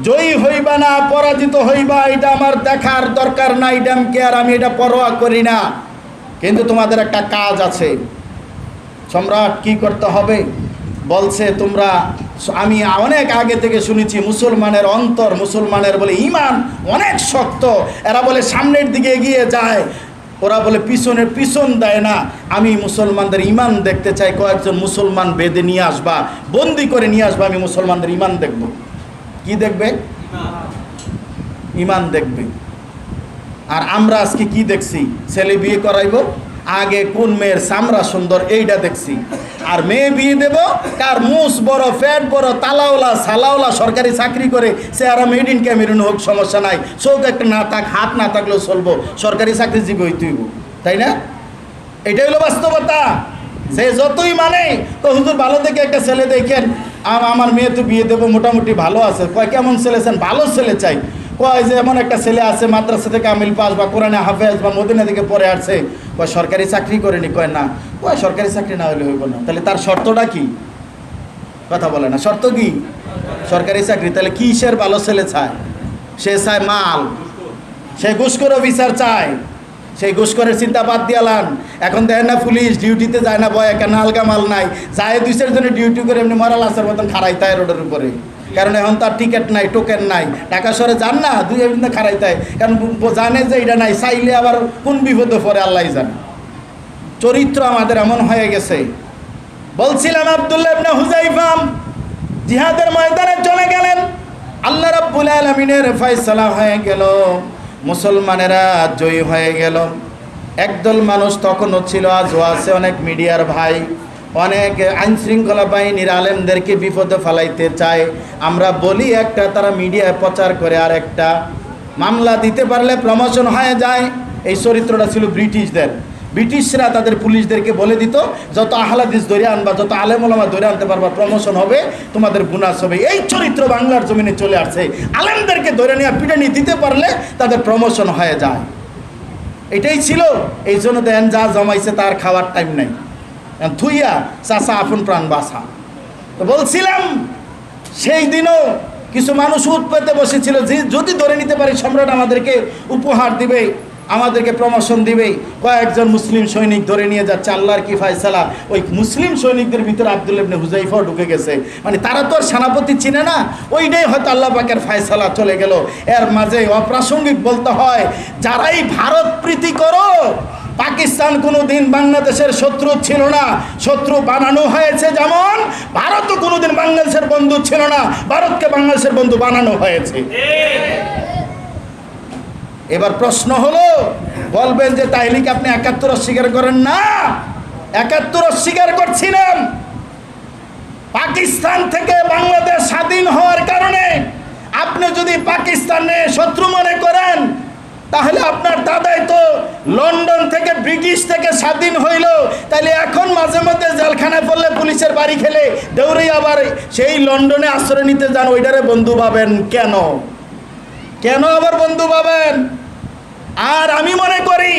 Speaker 1: জয়ী হইবা না পরাজিত হইবা এটা আমার দেখার দরকার নাই, ড্যাম কেয়ার, আমি এটা পরোয়া করি না। কিন্তু তোমাদের একটা কাজ আছে। সম্রাট কি করতে হবে? বলছে তোমরা, আমি অনেক আগে থেকে শুনেছি মুসলমানের অন্তর, মুসলমানের বলে ইমান অনেক শক্ত। এরা বলে সামনের দিকে এগিয়ে যায়, ওরা বলে পিছন দেয় না। আমি মুসলমানদের ইমান দেখতে চাই, কয়েকজন মুসলমান বেঁধে নিয়ে আসবা, বন্দি করে নিয়ে আসবা, আমি মুসলমানদের ইমান দেখব। কি দেখবে? ইমান দেখবে। আর আমরা আজকে কি দেখছি? ছেলে বিয়ে করাইব, আগে কোন মেয়ের চামড়া সুন্দর এইটা দেখছি। আর মেয়ে বিয়ে দেব কার মুস বড়, ফ্যাট বড়, তালাওলা সালাওলা, সরকারি চাকরি করে, সে আর মেড ইন ক্যামেরুন হোক, সমস্যা নাই, চোখ একটা না থাক, হাত না থাকলেও চলবো, সরকারি চাকরিজীবী হইতে হইব, তাই না? এটাই হলো বাস্তবতা। সে যতই মানে তো হুজুর ভালো দেখে একটা ছেলে দেখেন, আমার মেয়ে তো বিয়ে দেবো, মোটামুটি ভালো আছে। কয় কেমন ছেলে চান? ভালো ছেলে চাই। কয় যে এমন একটা ছেলে আছে মাদ্রাসা থেকে আমিল পাস বা কোরআনে হাফেজ বা মদিনা থেকে পড়ে আসছে। কয় সরকারি চাকরি করেনি? কয় না। কয় সরকারি চাকরি না হলে হইব না। তাহলে তার শর্তটা কি? কথা বলে না। শর্ত কি? সরকারি চাকরি। তাহলে কিসের ভালো ছেলে চায়? সে চায় মাল, সে ঘুষখোর অফিসার চায়। সেই ঘুষখোরের চিন্তা বাদ দিয়ালান। এখন দেখেন না পুলিশ ডিউটিতে যায় না, বয় কেন আলগা মাল নাই, যায় 2-4 জনের ডিউটি করে এমনি মরাল আসার মতন খারাইতায় রোডের উপরে। কারণ এখন তার টিকিট নাই, টোকেন নাই, ঢাকা শহরে যান না, 2 দিন খারাইতায়। কারণ জানে যে এটা নাই, চাইলে আবার কোন বিপদে পড়ে আল্লাহ জানে। চরিত্র আমাদের এমন হয়ে গেছে। বলছিলাম আব্দুল্লাহ ইবনে হুজাইফা জিহাদের ময়দানে চলে গেলেন। আল্লাহ রাব্বুল আলামিনের ফয়সালা হয়ে গেল, মুসলমানেরা জয়ী হয়ে গেল। একদল মানুষ তখনও ছিল, আজও আছে, অনেক মিডিয়ার ভাই, অনেক আইনশৃঙ্খলা বাহিনীর আলেমদেরকে বিপদে ফেলাইতে চায়। আমরা বলি একটা, তারা মিডিয়ায় প্রচার করে আর একটা। মামলা দিতে পারলে প্রমোশন হয়ে যায়। এই চরিত্রটা ছিল ব্রিটিশদের। ব্রিটিশরা তাদের পুলিশদেরকে বলে দিত, যত আহলাদিস ধরে আনবা, যত আলেম ওলামা ধরে আনতে পারবা, প্রমোশন হবে, তোমাদের বোনাস হবে। এই চরিত্র বাংলার জমিনে চলে আসছে। আলেমদেরকে ধরে নিয়ে পিটানি দিতে পারলে তাদের প্রমোশন হয়ে যায়। এটাই ছিল। এই জন্য দেন যা জমাইছে তার খাওয়ার টাইম নাই, থুইয়া চাচা আপন প্রাণ বাসা। তো বলছিলাম সেই দিনও কিছু মানুষ উৎ পেতে বসেছিল যে যদি ধরে নিতে পারি সম্রাট আমাদেরকে উপহার দিবে। আমাদেরকে প্রমোশন দিবে, কয়েকজন মুসলিম সৈনিক ধরে নিয়ে যাচ্ছে, আল্লাহর কি ফয়সালা, ওই মুসলিম সৈনিকদের ভিতরে আব্দুল্লাহ ইবনে হুযাইফাও ঢুকে গেছে। মানে তারা তো আর সেনাপতি চিনে না, ওইটাই হয়তো আল্লাহ পাকের ফয়সালা চলে গেল। এর মাঝে অপ্রাসঙ্গিক বলতে হয়, যারাই ভারত প্রীতি করো, পাকিস্তান কোনোদিন বাংলাদেশের শত্রু ছিল না, শত্রু বানানো হয়েছে। যেমন ভারতও কোনোদিন বাংলাদেশের বন্ধু ছিল না, ভারতকে বাংলাদেশের বন্ধু বানানো হয়েছে। এবার প্রশ্ন হলো, বলবেন যে তাইলে কি আপনি ৭১ অস্বীকার করেন? না, ৭১ অস্বীকার করছিলাম। পাকিস্তান থেকে বাংলাদেশ স্বাধীন হওয়ার কারণে আপনি যদি পাকিস্তানে শত্রু মনে করেন, তাহলে আপনার দাদাই তো লন্ডন থেকে, ব্রিটিশ থেকে স্বাধীন হইল, তাহলে এখন মাঝে মধ্যে জেলখানায় পড়লে পুলিশের বাড়ি খেলে দৌড়ে আবার সেই লন্ডনে আশ্রয় নিতে যান, ওইটারে বন্ধু ভাবেন কেন? কেন আবার বন্ধু ভাবেন? আর আমি মনে করি,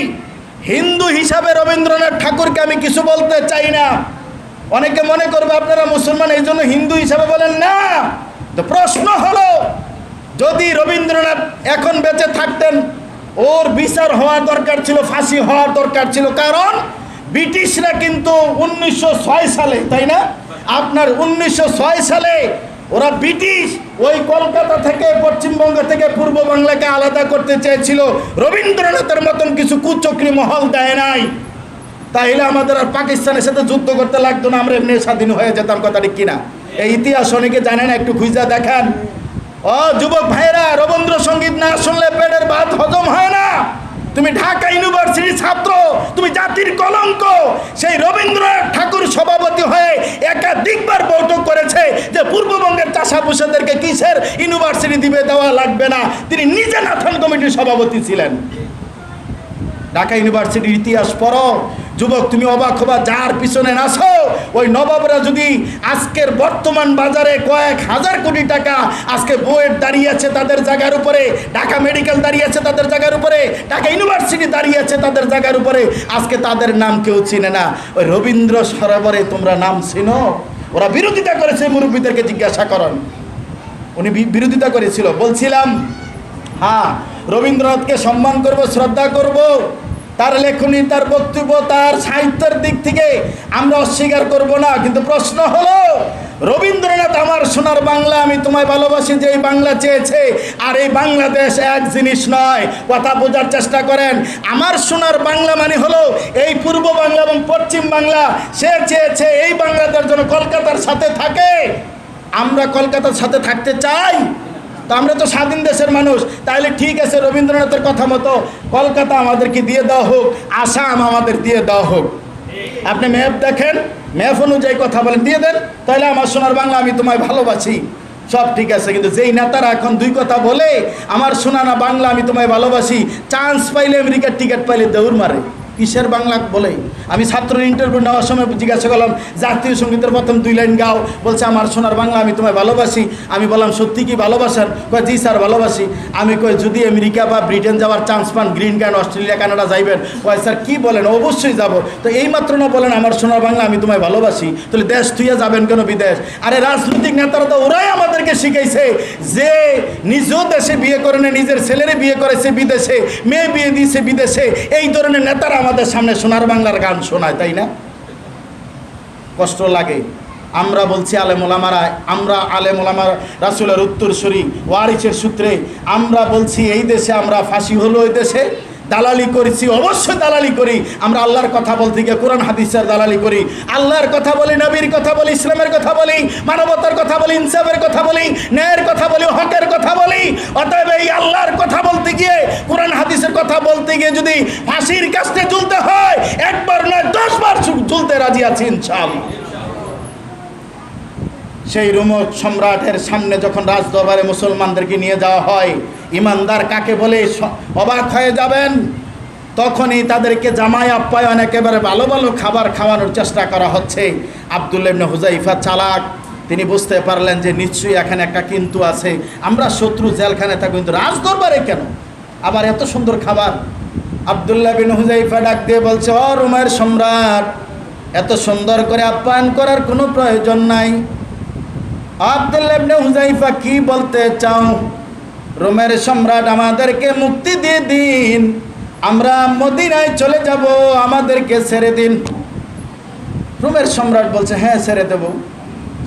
Speaker 1: হিন্দু হিসাবে রবীন্দ্রনাথ ঠাকুরকে আমি কিছু বলতে চাই না। অনেকে মনে করবে আপনারা মুসলমান, এই জন্য হিন্দু হিসাবে বলেন না। তো প্রশ্ন হলো, যদি রবীন্দ্রনাথ এখন বেঁচে থাকতেন, ওর বিচার হওয়া দরকার ছিল, ফাঁসি হওয়ার দরকার ছিল। কারণ ব্রিটিশরা কিন্তু 1906 সালে, তাই না, আপনার 1906 সালে ওরা ব্রিটিশ ওই কলকাতা থেকে, পশ্চিমবঙ্গ থেকে পূর্ব বাংলাকে আলাদা করতে চেয়েছিল। রবীন্দ্রনাথের মতন কিছু কুচক্রী মহল দেয় নাই, তাইলে আমাদের আর পাকিস্তানের সাথে যুদ্ধ করতে লাগতো না, আমরা এমনি স্বাধীন হয়ে যেতাম। কথা ঠিক কিনা? এই ইতিহাস অনেকে জানেন, একটু খুঁজে দেখান। ও যুবক ভাইরা, রবীন্দ্রসঙ্গীত না শুনলে পেটের ভাত হজম হয় না। তুমি ঢাকা ইউনিভার্সিটির ছাত্র, তুমি জাতির কলঙ্ক। সেই রবীন্দ্রনাথ ঠাকুর সভাপতি হয়ে একাধিকবার বৈঠক করেছে যে পূর্ববঙ্গের চাষাভূষাদেরকে কিসের ইউনিভার্সিটি দিবে, দেওয়া লাগবে না। তিনি নিজে নাথান কমিটির সভাপতি ছিলেন। ঢাকা ইউনিভার্সিটির ইতিহাস পড়ো যুবক, তুমি অবাক হবা। যার পিছনে নাচো, ওই নবাবরা যদি আজকের বর্তমান বাজারে কয়েক হাজার কোটি টাকা, আজকে বুয়েট দাঁড়িয়ে আছে তাদের জায়গার উপরে, ঢাকা মেডিকেল দাঁড়িয়ে আছে তাদের জায়গার উপরে, ঢাকা ইউনিভার্সিটি দাঁড়িয়ে আছে তাদের জায়গার উপরে, আজকে তাদের নাম কেউ চিনে না। ওই রবীন্দ্র সরোবরে তোমরা নাম চিনো? ওরা বিরোধিতা করেছে, মুরব্বীদেরকে জিজ্ঞাসা করেন, উনি বিরোধিতা করেছিল। বলছিলাম, হ্যাঁ, রবীন্দ্রনাথকে সম্মান করব, শ্রদ্ধা করব, তার লেখনী, তার বক্তব্য, তার সাহিত্যের দিক থেকে আমরা অস্বীকার করব না। কিন্তু প্রশ্ন হলো, রবীন্দ্রনাথ আমার সোনার বাংলা, আমি তোমায় ভালোবাসি, যে এই বাংলা চেয়েছে, আর এই বাংলাদেশ এক জিনিস নয়। কথা বোঝার চেষ্টা করেন। আমার সোনার বাংলা মানে হলো এই পূর্ব বাংলা এবং পশ্চিম বাংলা। সে চেয়েছে এই বাংলাদেশ যেন কলকাতার সাথে থাকে। আমরা কলকাতার সাথে থাকতে চাই, তো আমরা তো স্বাধীন দেশের মানুষ। তাহলে ঠিক আছে, রবীন্দ্রনাথের কথা মতো কলকাতা আমাদেরকে দিয়ে দেওয়া হোক, আসাম আমাদের দিয়ে দেওয়া হোক। আপনি ম্যাপ দেখেন, ম্যাপ অনুযায়ী কথা বলেন, দিয়ে দেন, তাহলে আমার সোনার বাংলা, আমি তোমায় ভালোবাসি, সব ঠিক আছে। কিন্তু যেই নেতারা এখন দুই কথা বলে, আমার সোনানা বাংলা, আমি তোমায় ভালোবাসি, চান্স পাইলে, আমেরিকার টিকিট পাইলে দৌড় মারে। কিসের বাংলা বলে? আমি ছাত্রের ইন্টারভিউ নেওয়ার সময় জিজ্ঞাসা করলাম, জাতীয় সঙ্গীতের প্রথম 2 লাইন গাও। বলছে, আমার সোনার বাংলা, আমি তোমায় ভালোবাসি। আমি বললাম, সত্যি কি ভালোবাসেন? কয়, জি স্যার ভালোবাসি। আমি কই, যদি আমেরিকা বা ব্রিটেন যাওয়ার চান্স পান, গ্রিন কার্ড, অস্ট্রেলিয়া, কানাডা যাইবেন? কয়, স্যার কি বলেন, অবশ্যই যাব। তো এই মাত্র না বলেন আমার সোনার বাংলা, আমি তোমায় ভালোবাসি, তাহলে দেশ থুইয়া যাবেন কেন বিদেশ? আরে রাজনৈতিক নেতারা তো ওরাই আমাদেরকে শিখাইছে যে নিজেও দেশে বিয়ে করে না, নিজের ছেলেরে বিয়ে করেছে বিদেশে, মেয়ে বিয়ে দিয়েছে বিদেশে। এই ধরনের নেতারা আমাদের সামনে সোনার বাংলার গান শোনায়, তাই না? কষ্ট লাগে। আমরা বলছি আলেমুলামারা, আমরা আলেমুলামার রাসূলের উত্তরসূরি, ওয়ারিসের সূত্রে আমরা বলছি এই দেশে আমরা ফাঁসি হলো, ওই দেশে দালালি করেছি, অবশ্যই দালালি করি। আমরা আল্লাহর কথা বলতে গিয়ে কোরআন হাদিসের দালালি করি, আল্লাহর কথা বলি, নবীর কথা বলি, ইসলামের কথা বলি, মানবতার কথা বলি, ইনসাফের কথা বলি, ন্যায়ের কথা বলি, হকের কথা বলি। অতএব এই আল্লাহর কথা বলতে গিয়ে, কোরআন হাদিসের কথা বলতে গিয়ে যদি ফাঁসির কাস্টে ঝুলতে হয়, একবার নয় 10 বার ঝুলতে রাজি আছি ইনশাআল্লাহ। সেই রোমক সম্রাটের সামনে যখন রাজদরবারে মুসলমানদেরকে নিয়ে যাওয়া হয়, ইমানদার কাকে বলে অবাক হয়ে যাবেন। তখনই তাদেরকে জামাই আপ্যায়ন, একেবারে ভালো ভালো খাবার খাওয়ানোর চেষ্টা করা হচ্ছে। আব্দুল্লাহ ইবনে হুযাইফা চালাক, তিনি বুঝতে পারলেন যে নিশ্চয়ই এখানে একটা কিন্তু আছে। আমরা শত্রু জেলখানে থাকবো, কিন্তু রাজদরবারে কেন আবার এত সুন্দর খাবার? আব্দুল্লাহ ইবনে হুযাইফা ডাক দিয়ে বলছে, ও রোমের সম্রাট, এত সুন্দর করে আপ্যায়ন করার কোনো প্রয়োজন নাই। আব্দুল্লাহ ইবনে হুযাইফা, কি বলতে চাও? রোমের সম্রাট, আমাদেরকে মুক্তি দিয়ে দিন, আমরা মদিনায় চলে যাব, আমাদেরকে ছেড়ে দিন। রোমের সম্রাট বলছে, হ্যাঁ ছেড়ে দেব,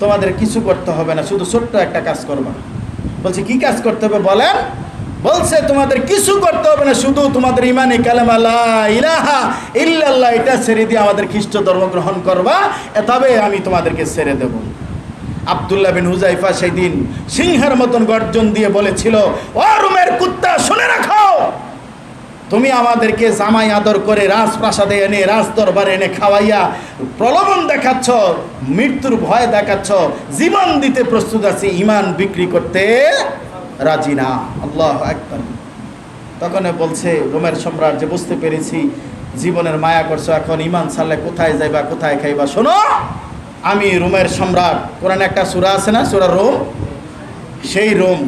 Speaker 1: তোমাদের কিছু করতে হবে না, শুধু ছোট্ট একটা কাজ করবা। বলছে, কি কাজ করতে হবে বলেন? বলছে, তোমাদের কিছু করতে হবে না, শুধু তোমাদের ইমানে কালেমা লা ইলাহা ইল্লাল্লাহ এটা ছেড়ে দিয়ে আমাদের খ্রিস্ট ধর্ম গ্রহণ করবা, তবে আমি তোমাদেরকে ছেড়ে দেব। আব্দুল্লাহ বিন হুযাইফা সেই দিন সিংহের মতন গর্জন দিয়ে বলেছিল, ও রোমের কুত্তা, শুনে রাখো, তুমি আমাদেরকে জামাই আদর করে রাজপ্রাসাদে এনে, রাজ দরবারে এনে খাওয়াইয়া প্রলোভন দেখাচ্ছ, মৃত্যুর ভয় দেখাচ্ছ, জীবন দিতে প্রস্তুত আছি, ইমান বিক্রি করতে রাজি না। আল্লাহু আকবার। তখন বলছে রোমের সম্রাট, যে বুঝতে পেরেছি জীবনের মায়া করছো, এখন ইমান ছাড়লে কোথায় যাইবা, কোথায় খাইবা। শোনো, আমি রোমের সম্রাট, কোরআনে একটা সূরা আছে না, সূরা রোম, সেই রোম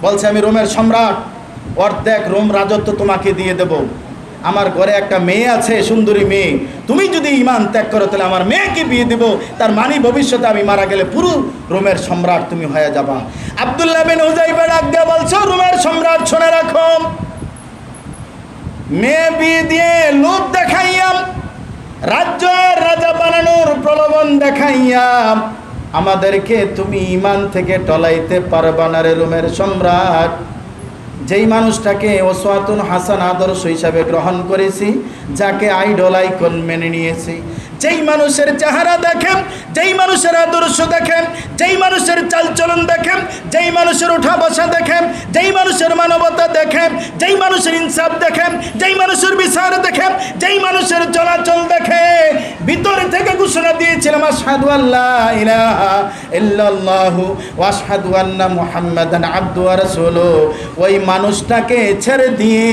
Speaker 1: বলছে, আমি রোমের সম্রাট, অর্ধেক রোম রাজত্ব তোমাকে দিয়ে দেব। আমার ঘরে একটা মেয়ে আছে, সুন্দরী মেয়ে, তুমি যদি ইমান ত্যাগ করো তাহলে আমার মেয়েকে বিয়ে দেব, তার মানে ভবিষ্যতে আমি মারা গেলে পুরো রোমের সম্রাট তুমি হয়ে যাবা। আব্দুল্লাহ বিন হুযাইফা ডাক দিয়ে বলছো, রোমের সম্রাট শুনে রাখো, মেয়ে বিয়ে দিয়ে লোভ দেখাইয়া, রাজ্যের রাজা বানানোর প্রলোভন দেখাইয়া আমাদেরকে তুমি ইমান থেকে টলাইতে পারবা না রে রোমের সম্রাট। যেই মানুষটাকে ওসওয়াতুন হাসান আদর্শ হিসাবে গ্রহণ করেছি, যাকে আইডল আইকন মেনে নিয়েছি, যেই মানুষের চেহারা দেখেন, যেই মানুষের আদর্শ দেখেন, যেই মানুষের চালচলন দেখেন, যেই মানুষের ওঠা বসা দেখেন, যেই মানুষের মানবতা দেখেন, যেই মানুষের ইনসাফ দেখেন, যেই মানুষের বিচার দেখেন, যেই মানুষের চলাচল দেখে, ভিতরে থেকে ঘোষণা দিয়েছিলাম, আশহাদু আল্লা ইলাহা ইল্লাল্লাহু ওয়া আশহাদু আন্না মুহাম্মাদান আবদুহু ওয়া রাসূলুহু। ওই মানুষটাকে ছেড়ে দিয়ে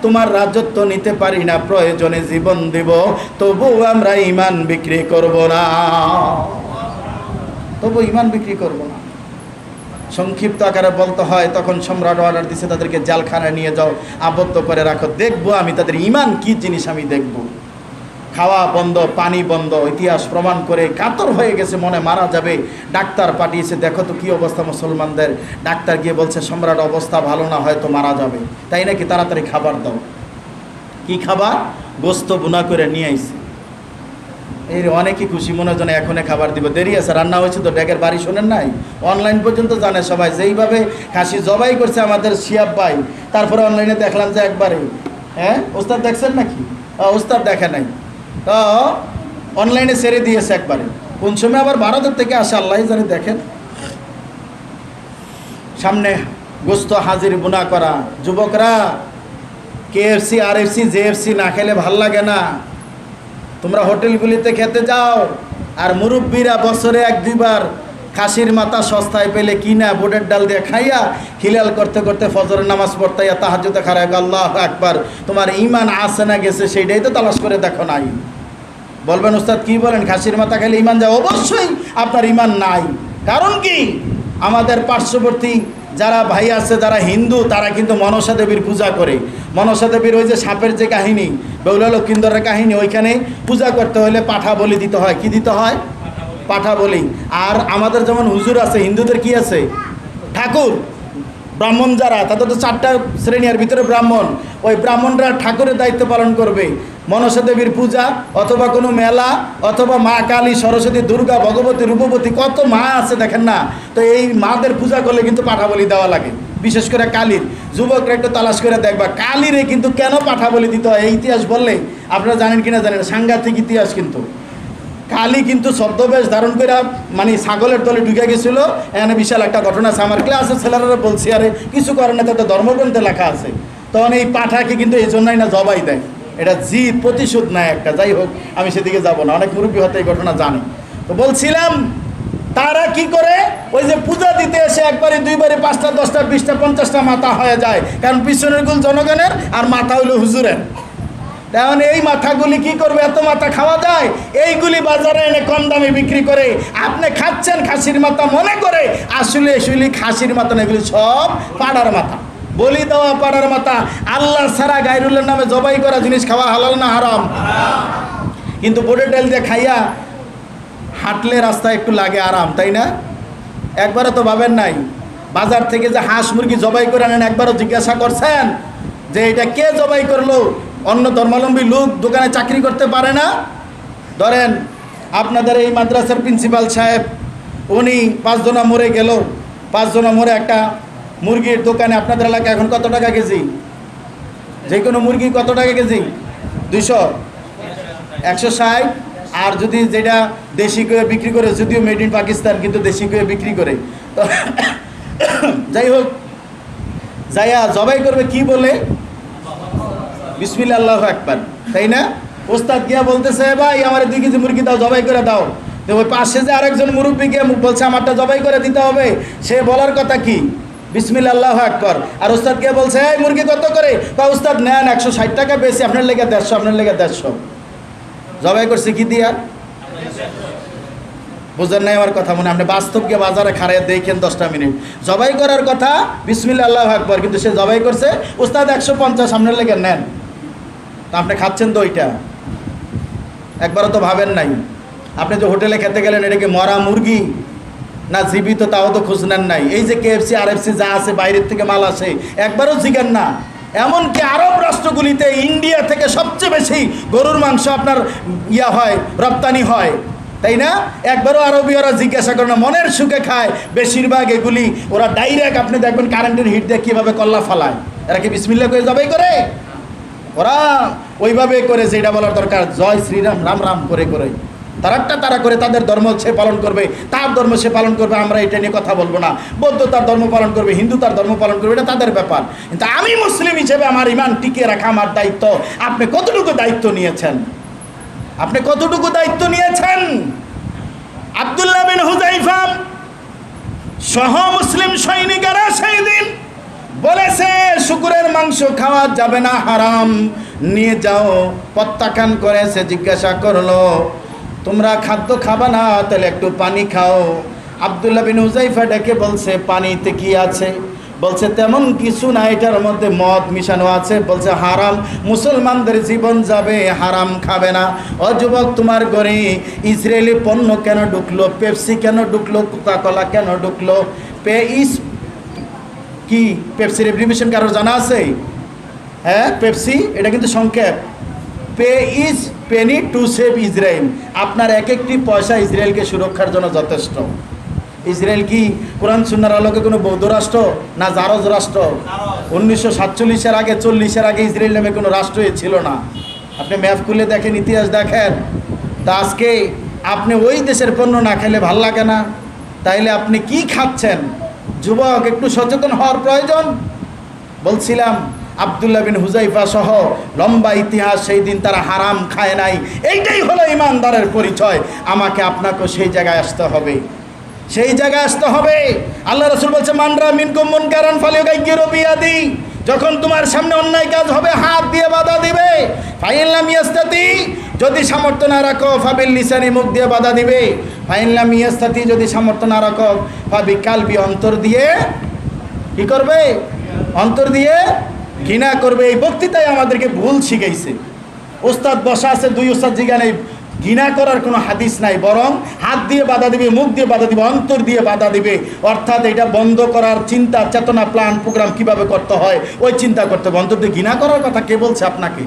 Speaker 1: তোমার রাজত্ব নিতে পারি না, প্রয়োজনে জীবন দেব, তবু আমরা ইমান বিক্রি করব না, তবু ইমান বিক্রি করব না। সংক্ষিপ্ত আকারে বলতে হয়, তখন সম্রাট অর্ডার দিছে, তাদেরকে জেলখানায় নিয়ে যাও, আবদ্ধ করে রাখো, দেখবো আমি তাদের ইমান কি জিনিস, আমি দেখব। খাওয়া বন্ধ, পানি বন্ধ, ইতিহাস প্রমাণ করে কাতর হয়ে গেছে, মনে মারা যাবে। ডাক্তার পাঠিয়েছে, দেখো তো কি অবস্থা মুসলমানদের। ডাক্তার গিয়ে বলছে, সম্রাট অবস্থা ভালো না, হয়তো মারা যাবে, তাই নাকি, তাড়াতাড়ি খাবার দাও। কি খাবার? গোস্ত বুনা করে নিয়ে আইছে। এই অনেকই খুশি, মনে হয় এখনই খাবার দিব, দেরি আছে, রান্না হয়েছে তো, ডেকের বাড়ি শোনেন নাই, অনলাইন পর্যন্ত জানে সবাই, যেইভাবে খাসি জবাই করছে আমাদের শিয়াব ভাই। তারপরে অনলাইনে দেখলাম যে একবারে, হ্যাঁ ওস্তাদ দেখছেন নাকি? ওস্তাদ দেখে নাই, তো অনলাইনে ছেড়ে দিয়েছে একবারে। কোন সময় আবার ভারতের থেকে আসে আল্লাহ জানে। দেখেন সামনে গোস্ত হাজির বুনা করা। যুবকরা, KFC RFC JFC না খেলে ভাল লাগে না, তোমরা হোটেলগুলিতে খেতে যাও, আর মুরব্বীরা বছরে 1-2 বার খাসির মাথা সস্তায় পেলে কিনা বুটের ডাল দিয়ে খাইয়া খিলাল করতে করতে ফজরের নামাজ পড়তে তাহাজ্জুদে খারাপ, আল্লাহু আকবার। তোমার ইমান আছে না গেছে সেইটাই তো তালাশ করে দেখো নাই। বলবেন ওস্তাদ কি বলেন, খাসির মাথা খেলে ইমান যায়? অবশ্যই আপনার ইমান নাই। কারণ কি, আমাদের পার্শ্ববর্তী যারা ভাই আছে, যারা হিন্দু, তারা কিন্তু মনসা দেবীর পূজা করে। মনসা দেবীর ওই যে সাপের যে কাহিনী, বেহুলা লক্ষিন্দরের কাহিনী, ওইখানে পূজা করতে হলে পাঠা বলি দিতে হয়। কি দিতে হয়? পাঠা বলি। আর আমাদের যেমন হুজুর আছে, হিন্দুদের কি আছে? ঠাকুর। ব্রাহ্মণ যারা, তাদের তো 4টা শ্রেণীর ভিতরে ব্রাহ্মণ, ওই ব্রাহ্মণরা ঠাকুরের দায়িত্ব পালন করবে। মনসা দেবীর পূজা অথবা কোনো মেলা, অথবা মা কালী, সরস্বতী, দুর্গা, ভগবতী, রূপবতী, কত মা আছে দেখেন না। তো এই মাদের পূজা করলে কিন্তু পাঠা বলি দেওয়া লাগে, বিশেষ করে কালীর। যুবকরা একটু তালাশ করে দেখবা কালীরে কিন্তু কেন পাঠা বলি দিতে হয়। এই ইতিহাস বললে আপনারা জানেন কিনা জানেন, সাংঘাতিক ইতিহাস। কিন্তু কালী কিন্তু ছদ্মবেশ ধারণ করে মানে ছাগলের দলে ঢুকে গেছিল। এখানে বিশাল একটা ঘটনা আছে, আমার ক্লাসের ছেলেরা বলছি, আরে কিছু করে না, তাদের ধর্মগ্রন্থে লেখা আছে। তখন এই পাঠাকে কিন্তু এই জন্যই না জবাই দেয়, এটা জিদ, প্রতিশোধ নেয় একটা। যাই হোক, আমি সেদিকে যাব না, অনেক মুরব্বী হতে এই ঘটনা জানে। তো বলছিলাম, তারা কি করে, ওই যে পূজা দিতে এসে একবারে 2বারে 5টা 10টা 20টা 50টা মাথা হয়ে যায়, কারণ পিছনের গুল জনগণের আর মাথা হইল হুজুরের। তেমন এই মাথাগুলি কি করবে, এত মাথা খাওয়া যায়? এইগুলি বাজারে এনে কম দামে বিক্রি করে আপনি খাচ্ছেন খাসির মাথা মনে করে, আসলে খাসির মাথা না, এগুলি সব পাড়ার মাথা, বলি দেওয়া পাড়ার মাথা। আল্লাহ ছাড়া গায়রুল্লাহর নামে জবাই করা জিনিস খাওয়া হালাল না হারাম? কিন্তু বোটের ডাল দিয়ে খাইয়া হাঁটলে রাস্তায় একটু লাগে আরাম, তাই না? একবারও তো ভাবেন নাই, বাজার থেকে যে হাঁস মুরগি জবাই করে আনেন, একবারও জিজ্ঞাসা করছেন যে এটা কে জবাই করলো? অন্য ধর্মাবলম্বী লোক দোকানে চাকরি করতে পারে না? ধরেন আপনাদের এই মাদ্রাসার প্রিন্সিপাল সাহেব, উনি 5 জনা মরে গেল, 5 জনা মরে একটা মুরগির দোকানে আপনাদের এলাকায় এখন কত টাকা কেজি? যে কোনো মুরগি কত টাকা কেজি? 200, 160। আর যদি যেটা দেশি করে বিক্রি করে, যদিও মেড ইন পাকিস্তান কিন্তু দেশি করে বিক্রি করে, তো যাই হোক, যাইয়া জবাই করবে কি বলে? বিসমিল্লাহ আল্লাহু আকবার, তাই না? ওস্তাদ গিয়া বলতেছে, ভাই আমার 2 কেজি মুরগি দাও, জবাই করে দাও। তো ওই পাশে যে আরেকজন মুরব্বী গিয়ে বলছে আমারটা জবাই করে দিতে হবে, সে বলার কথা কি? বিসমিল্লাহ আল্লাহু আকবার। আর ওস্তাদ গিয়ে বলছে, এই মুরগি কত করে? ওস্তাদ নেন 160 টাকা বেশি, আপনার লেগে 150, আপনার লেগে 150। জবাই করছে কি দিয়া? বুঝেন নাই আমার কথা? মনে আপনি বাস্তব গিয়ে বাজারে খাড়াইয়া দেখেন 10টা মিনিট। জবাই করার কথা বিসমিল্লাহ আল্লাহু আকবার, কিন্তু সে জবাই করছে ওস্তাদ 150, আপনার লেগে নেন। তো আপনি খাচ্ছেন তো ওইটা, একবারও তো ভাবেন নাই। আপনি যে হোটেলে খেতে গেলেন, এটা কি মরা মুরগি না জীবিত, তাও তো খোঁজ নেন নাই। এই যে KFC RFC যা আছে বাইরের থেকে মাল আসে, একবারও জিজ্ঞেন না। এমনকি আরব রাষ্ট্রগুলিতে ইন্ডিয়া থেকে সবচেয়ে বেশি গরুর মাংস আপনার হয়, রপ্তানি হয়, তাই না? একবারও আরবি ওরা জিজ্ঞাসা করে না, মনের সুখে খায়। বেশিরভাগ এগুলি ওরা ডাইরেক্ট, আপনি দেখবেন কারেন্টের হিট দিয়ে কীভাবে কল্লা ফালায়। এরা কি বিসমিল্লাহ করে জবাই করে? ওরা ওইভাবে করে, যেটা বলার দরকার জয় শ্রীরাম রাম রাম করে করে তারা করে তাদের ধর্ম সে পালন করবে, তার ধর্ম সে পালন করবে। আমরা এটা নিয়ে কথা বলবো না। বৌদ্ধ তার ধর্ম পালন করবে, হিন্দু তার ধর্ম পালন করবে, এটা তাদের ব্যাপার। কিন্তু আমি মুসলিম হিসেবে আমার ইমান টিকিয়ে রাখা আমার দায়িত্ব। আপনি কতটুকু দায়িত্ব নিয়েছেন? আপনি কতটুকু দায়িত্ব নিয়েছেন? আব্দুল্লাহ বিন হুযাইফা সহ মুসলিম সৈনিকেরা সেই দিন বলেছে শুকুরের মাংস খাওয়া যাবে না, হারাম, নিয়ে যাও। প্রত্যাখ্যান করেছে। জিজ্ঞাসা করলো, তোমরা খাদ্য খাবা না, তাহলে একটু পানি খাও। আব্দুল্লাহ বিন হুযাইফা ডেকে বলছে, পানিতে কি আছে? বলছে তেমন কিছু না, এটার মধ্যে মদ মিশানো আছে। বলছে হারাম, মুসলমানদের জীবন যাবে, হারাম খাবে না। ও যুবক, তোমার ঘরে ইসরায়েলি পণ্য কেন ঢুকলো? পেপসি কেন ঢুকলো? কোকাকোলা কেন ঢুকলো? কি পেপসির এব্রিভিয়েশন কারোর জানা আছে? হ্যাঁ, পেপসি এটা কিন্তু সংক্ষেপ। Pay is Penney to save Israel. আপনার এক একটি পয়সা ইসরায়েলকে সুরক্ষার জন্য যথেষ্ট। ইসরায়েল কি কোরআন সুন্নাহর আলোকে কোনো বৌদ্ধ রাষ্ট্র না জারজ রাষ্ট্র? 1947-এর আগে, 40-এর আগে ইসরায়েল নামে কোনো রাষ্ট্রই ছিল না। আপনি ম্যাপ খুলে দেখেন, ইতিহাস দেখেন। তা আজকে আপনি ওই দেশের পণ্য না খেলে ভাল লাগে না, তাইলে আপনি কি খাচ্ছেন? যুবক, একটু সচেতন হওয়ার প্রয়োজন। বলছিলাম আব্দুল্লাহ বিন হুযাইফা সহ লম্বা ইতিহাস, সেই দিন তারা হারাম খায় নাই। এইটাই হলো ইমানদারের পরিচয়। আমাকে আপনাকেও সেই জায়গায় আসতে হবে, সেই জায়গায় আসতে হবে। আল্লাহ রাসূল বলছে, মানরা মিনকুম মুনকারান ফালিয়ুগাইয়িরু বিয়াদি। যখন তোমার সামনে অন্যায় কাজ হবে, হাত দিয়ে বাধা দিবে। ফাইন লাম ইয়াস্তাতি, যদি সামর্থ্য না রাখো, ফাবিল লিসানি, মুখ দিয়ে বাধা দিবে। ফাইন লাম ইয়াস্তাতি, যদি সামর্থ্য না রাখো, ফাবি কালবি, অন্তর দিয়ে কি করবে? অন্তর দিয়ে ঘৃণা করবে। এই বক্তৃতায় আমাদেরকে ভুল শিখাইছে। ওস্তাদ বসা আছে, 2 ওস্তাদ জিজ্ঞাসা নেই, ঘৃণা করার কোনো হাদিস নাই, বরং হাত দিয়ে বাধা দিবে, মুখ দিয়ে বাধা দিবে, অন্তর দিয়ে বাধা দিবে। অর্থাৎ এটা বন্ধ করার চিন্তা, চেতনা, প্ল্যান, প্রোগ্রাম কিভাবে করতে হয় ওই চিন্তা করতে হবে। অন্তর দিয়ে ঘৃণা করার কথা কে বলছে আপনাকে?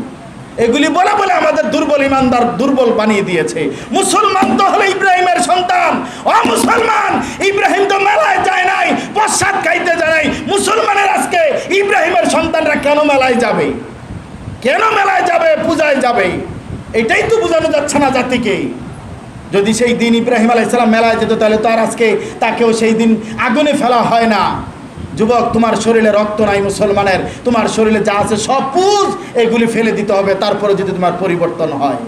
Speaker 1: এগুলি বলে বলে আমাদের দুর্বল ইমানদার দুর্বল বানিয়ে দিয়েছে। মুসলমান তো হলো ইব্রাহিমের সন্তান। ও মুসলমান, ইব্রাহিম তো মেলায় যায় নাই, প্রসাদ খাইতে যায় নাই। মুসলমানের আজকে ইব্রাহিমের সন্তানরা কেন মেলায় যাবে? কেন মেলায় যাবে, পূজায় যাবে? এটাই তো বোঝানো যাচ্ছে না জাতিকে। যদি সেই দিন ইব্রাহিম আলাইহিস সালাম মেলায় যেত, তাহলে তো আর আজকে তাকেও সেই দিন আগুনে ফেলা হয় না। যুবক, তোমার শরীরে রক্ত নাই মুসলমানের, তোমার শরীরে যা আছে সব পুজ, এগুলি ফেলে দিতে হবে। তারপরে যদি তোমার পরিবর্তন হয়,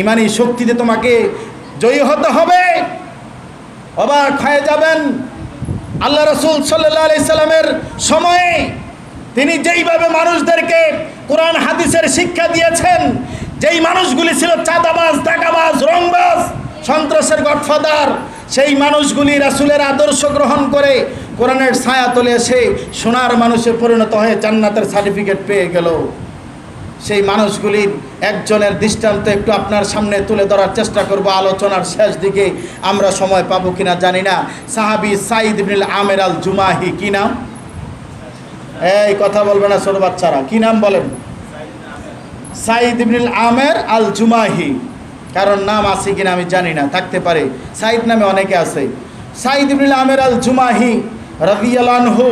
Speaker 1: ইমানি শক্তিতে তোমাকে জয়ী হতে হবে। অবাক হয়ে যাবেন, আল্লাহ রাসূল সাল্লাল্লাহু আলাইহি সাল্লামের সময়ে তিনি যেইভাবে মানুষদেরকে কোরআন হাদিসের শিক্ষা দিয়েছেন, যেই মানুষগুলি ছিল চাঁদাবাজ, টাকাবাজ, রংবাজ, সন্ত্রাসের গডফাদার, সেই মানুষগুলি রাসূলের আদর্শ গ্রহণ করে কোরআনের ছায়া তলে এসে সোনার মানুষে পরিণত হয়ে জান্নাতের সার্টিফিকেট পেয়ে গেল। সেই মানুষগুলির একজনের দৃষ্টান্ত একটু আপনার সামনে তুলে ধরার চেষ্টা করব আলোচনার শেষ দিকে। আমরা সময় পাবো কিনা জানি না। সাহাবী সাঈদ ইবনে আমের আল জুমাহি। কি নাম? এই কথা বলবে না ছোট বাচ্চারা, কি নাম বলেন? সাইদ ইবনুল আমের আল জুমাহি, কারণ নাম আছে কিনা আমি জানি না, থাকতে পারে, সাইদ নামে অনেকে আছে। সাইদ ইবনুল আমের আল জুমাহি রাদিয়াল্লাহু আনহু,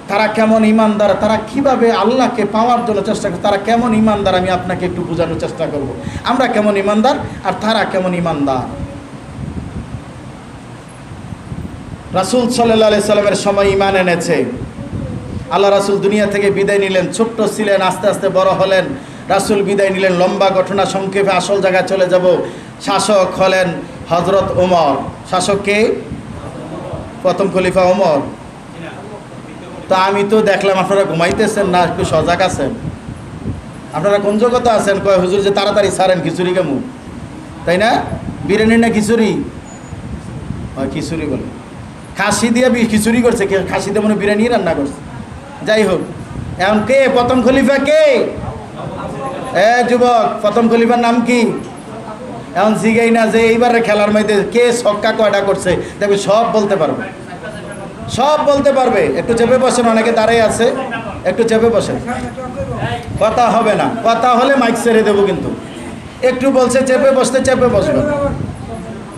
Speaker 1: তারা কেমন ইমানদার, তারা কিভাবে আল্লাহকে পাওয়ার জন্য চেষ্টা করে, তারা কেমন ইমানদার আমি আপনাকে একটু বোঝানোর চেষ্টা করব। আমরা কেমন ইমানদার আর তারা কেমন ইমানদার। রাসূল সাল্লাল্লাহু আলাইহি সাল্লামের সময় ঈমান এনেছে। আল্লাহ রাসূল দুনিয়া থেকে বিদায় নিলেন, ছোট্ট ছিলেন, আস্তে আস্তে বড় হলেন। রাসূল বিদায় নিলেন, লম্বা ঘটনা সংক্ষেপে আসল জায়গায় চলে যাব। শাসক হলেন হযরত ওমর। শাসক কে? প্রথম খলিফা ওমর। তো আমি তো দেখলাম আপনারা ঘুমাইতেছেন না, একটু সজাগ আছেন। আপনারা কোন জগতে আছেন? কয় হুজুর যে তাড়াতাড়ি ছাড়েন, খিচুড়ি কেমন, তাই না? বিরিয়ানি না খিচুড়ি? খিচুড়ি বলে, খাসি দিয়ে খিচুড়ি করছে, খাসি দিয়ে মনে বিরিয়ানি রান্না করছে। যাই হোক, এখন কে প্রথম খলিফা? কে যুবক, প্রথম খলিফার নাম কি? এখন জিগাই না যে এইবারে খেলার মধ্যে কে ছক্কা কয়টা করছে, দেখবে সব বলতে পারবে, সব বলতে পারবে। একটু চেপে বসেন, অনেকে দাঁড়িয়ে আছে, একটু চেপে বসেন। কথা হবে না, কথা হলে মাইক ছেড়ে দেবো কিন্তু। একটু বলছে চেপে বসতে, চেপে বসবে,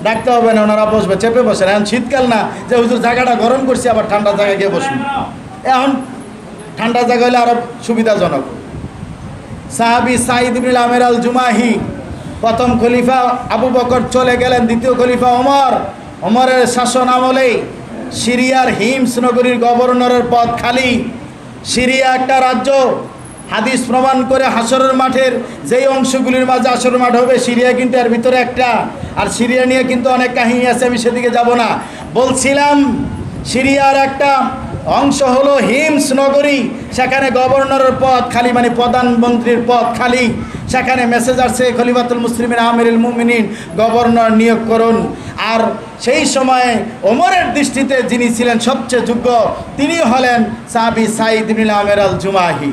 Speaker 1: ডাকতে হবে না, ওনারা বসবে, চেপে বসেন। এখন শীতকাল না যে হুজুর জায়গাটা গরম করছি আবার ঠান্ডা জায়গায় গিয়ে বসুন, এখন ঠান্ডা জায়গা হলে আরো সুবিধাজনক। সাহাবী সাইদ ইবনুল আমের আল জুমাহি, প্রথম খলিফা আবু বকর চলে গেলেন, দ্বিতীয় খলিফা ওমর। ওমরের শাসন আমলেই সিরিয়ার হিমস নগরীর গভর্নরের পদ খালি। সিরিয়া একটা রাজ্য, হাদিস প্রমাণ করে হাসরের মাঠের যেই অংশগুলির মাঝে হাসরের মাঠ হবে, সিরিয়া কিন্তু এর ভিতরে একটা। আর সিরিয়া নিয়ে কিন্তু অনেক কাহিনী আছে, আমি সেদিকে যাব না। বলছিলাম সিরিয়ার একটা অংশ হলো হিমস নগরী, সেখানে গভর্নরের পদ খালি, মানে প্রধানমন্ত্রীর পদ খালি। সেখানে মেসেজ আসছে, খলিফাতুল মুসলিমিন আমিরুল মুমিনিন গভর্নর নিয়োগ করুন। আর সেই সময়ে ওমরের দৃষ্টিতে যিনি ছিলেন সবচেয়ে যোগ্য, তিনি হলেন সাহাবী সাইদ ইবনুল আমের আল জুমাহি।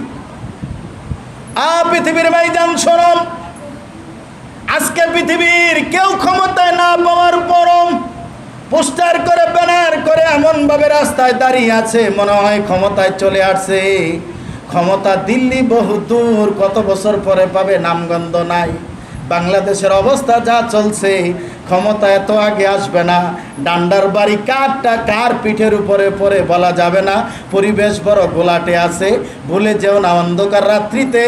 Speaker 1: পৃথিবীর ময়দান শোনম, আজকে পৃথিবীর কেউ ক্ষমতায় না পাওয়ার পরম পোস্টার করে, ব্যানার করে এমনভাবে রাস্তায় দাঁড়িয়ে আছে, মনে হয় ক্ষমতায় চলে আসছে। ক্ষমতা দিল্লি বহুদূর, কত বছর পরে পাবে, নামগন্ধ নাই। বাংলাদেশের অবস্থা যা চলছে, ক্ষমতা এত আগে আসবে না। ডান্ডার বাড়ি কারটা কার পিঠের উপরে পড়ে বলা যাবে না। পরিবেশ বড় গোলাটে আছে, ভুলে যেও না অন্ধকার রাত্রিতে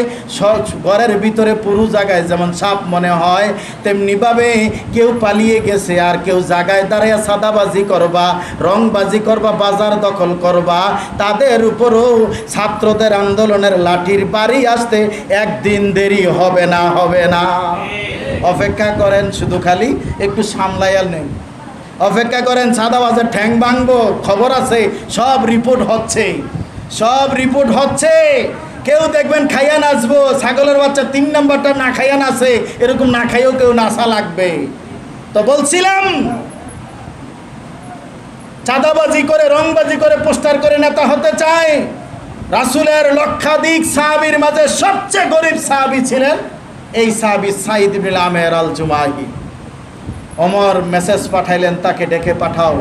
Speaker 1: ঘরের ভিতরে পুরো জায়গায় যেমন সাপ মনে হয়, তেমনিভাবে কেউ পালিয়ে গেছে, আর কেউ জায়গায় দাঁড়িয়ে সাদাবাজি করবা, রংবাজি করবা, বাজার দখল করবা। তাদের উপরও ছাত্রদের আন্দোলনের লাঠির বাড়ি আসতে একদিন দেরি হবে না, হবে না। অপেক্ষা করেন, শুধু খালি একটু সামলাইয়াল নেই, অপেক্ষা করেন। সাদাবাজের ঠ্যাং ভাঙবো, খবর আছে, সব রিপোর্ট হচ্ছে, সব রিপোর্ট হচ্ছে। কেউ দেখবেন খাইয়া নাচবো, ছাগলের বাচ্চা 3 নম্বরটা না খাইয়া নাচে, এরকম না খাইয়েও কেউ নাচা লাগবে। তো বলছিলাম, চাঁদাবাজি করে, রংবাজি করে, পোস্টার করে নেতা হতে চায়। রাসূলের লক্ষাধিক সাহাবীর মাঝে সবচেয়ে গরিব সাহাবী ছিলেন এই সাহাবী সাইদ ইবনুল আমের আল জুমাহি। ওমর মেসেজ পাঠাইলেন, তাকে ডেকে পাঠাও।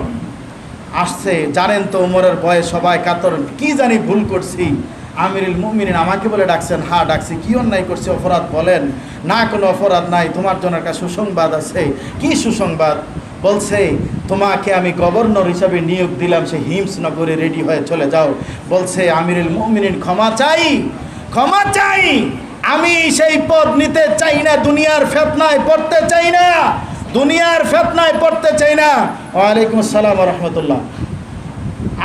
Speaker 1: আসছে, জানেন তো ওমরের ভয়ে সবাই কাতর, কি জানি ভুল করছি, আমিরুল মুমিনিন আমাকে বলে ডাকছেন। হ্যাঁ ডাকছি, কি অন্যায় করছি, অপরাধ বলেন। না কোনো অপরাধ নাই, তোমার জন্য একটা সুসংবাদ আছে। কি সুসংবাদ? বলছে, তোমাকে আমি গভর্নর হিসাবে নিয়োগ দিলাম, সে হিমস নগরে রেডি হয়ে চলে যাও। বলছে আমিরুল মুমিনিন, ক্ষমা চাই, ক্ষমা চাই, আমি সেই পদ নিতে চাই না, দুনিয়ার ফিতনায় পড়তে চাই না, দুনিয়ার ফিতনায় পড়তে চাই না। ওয়ালাইকুম আসসালাম ওয়া রাহমাতুল্লাহ।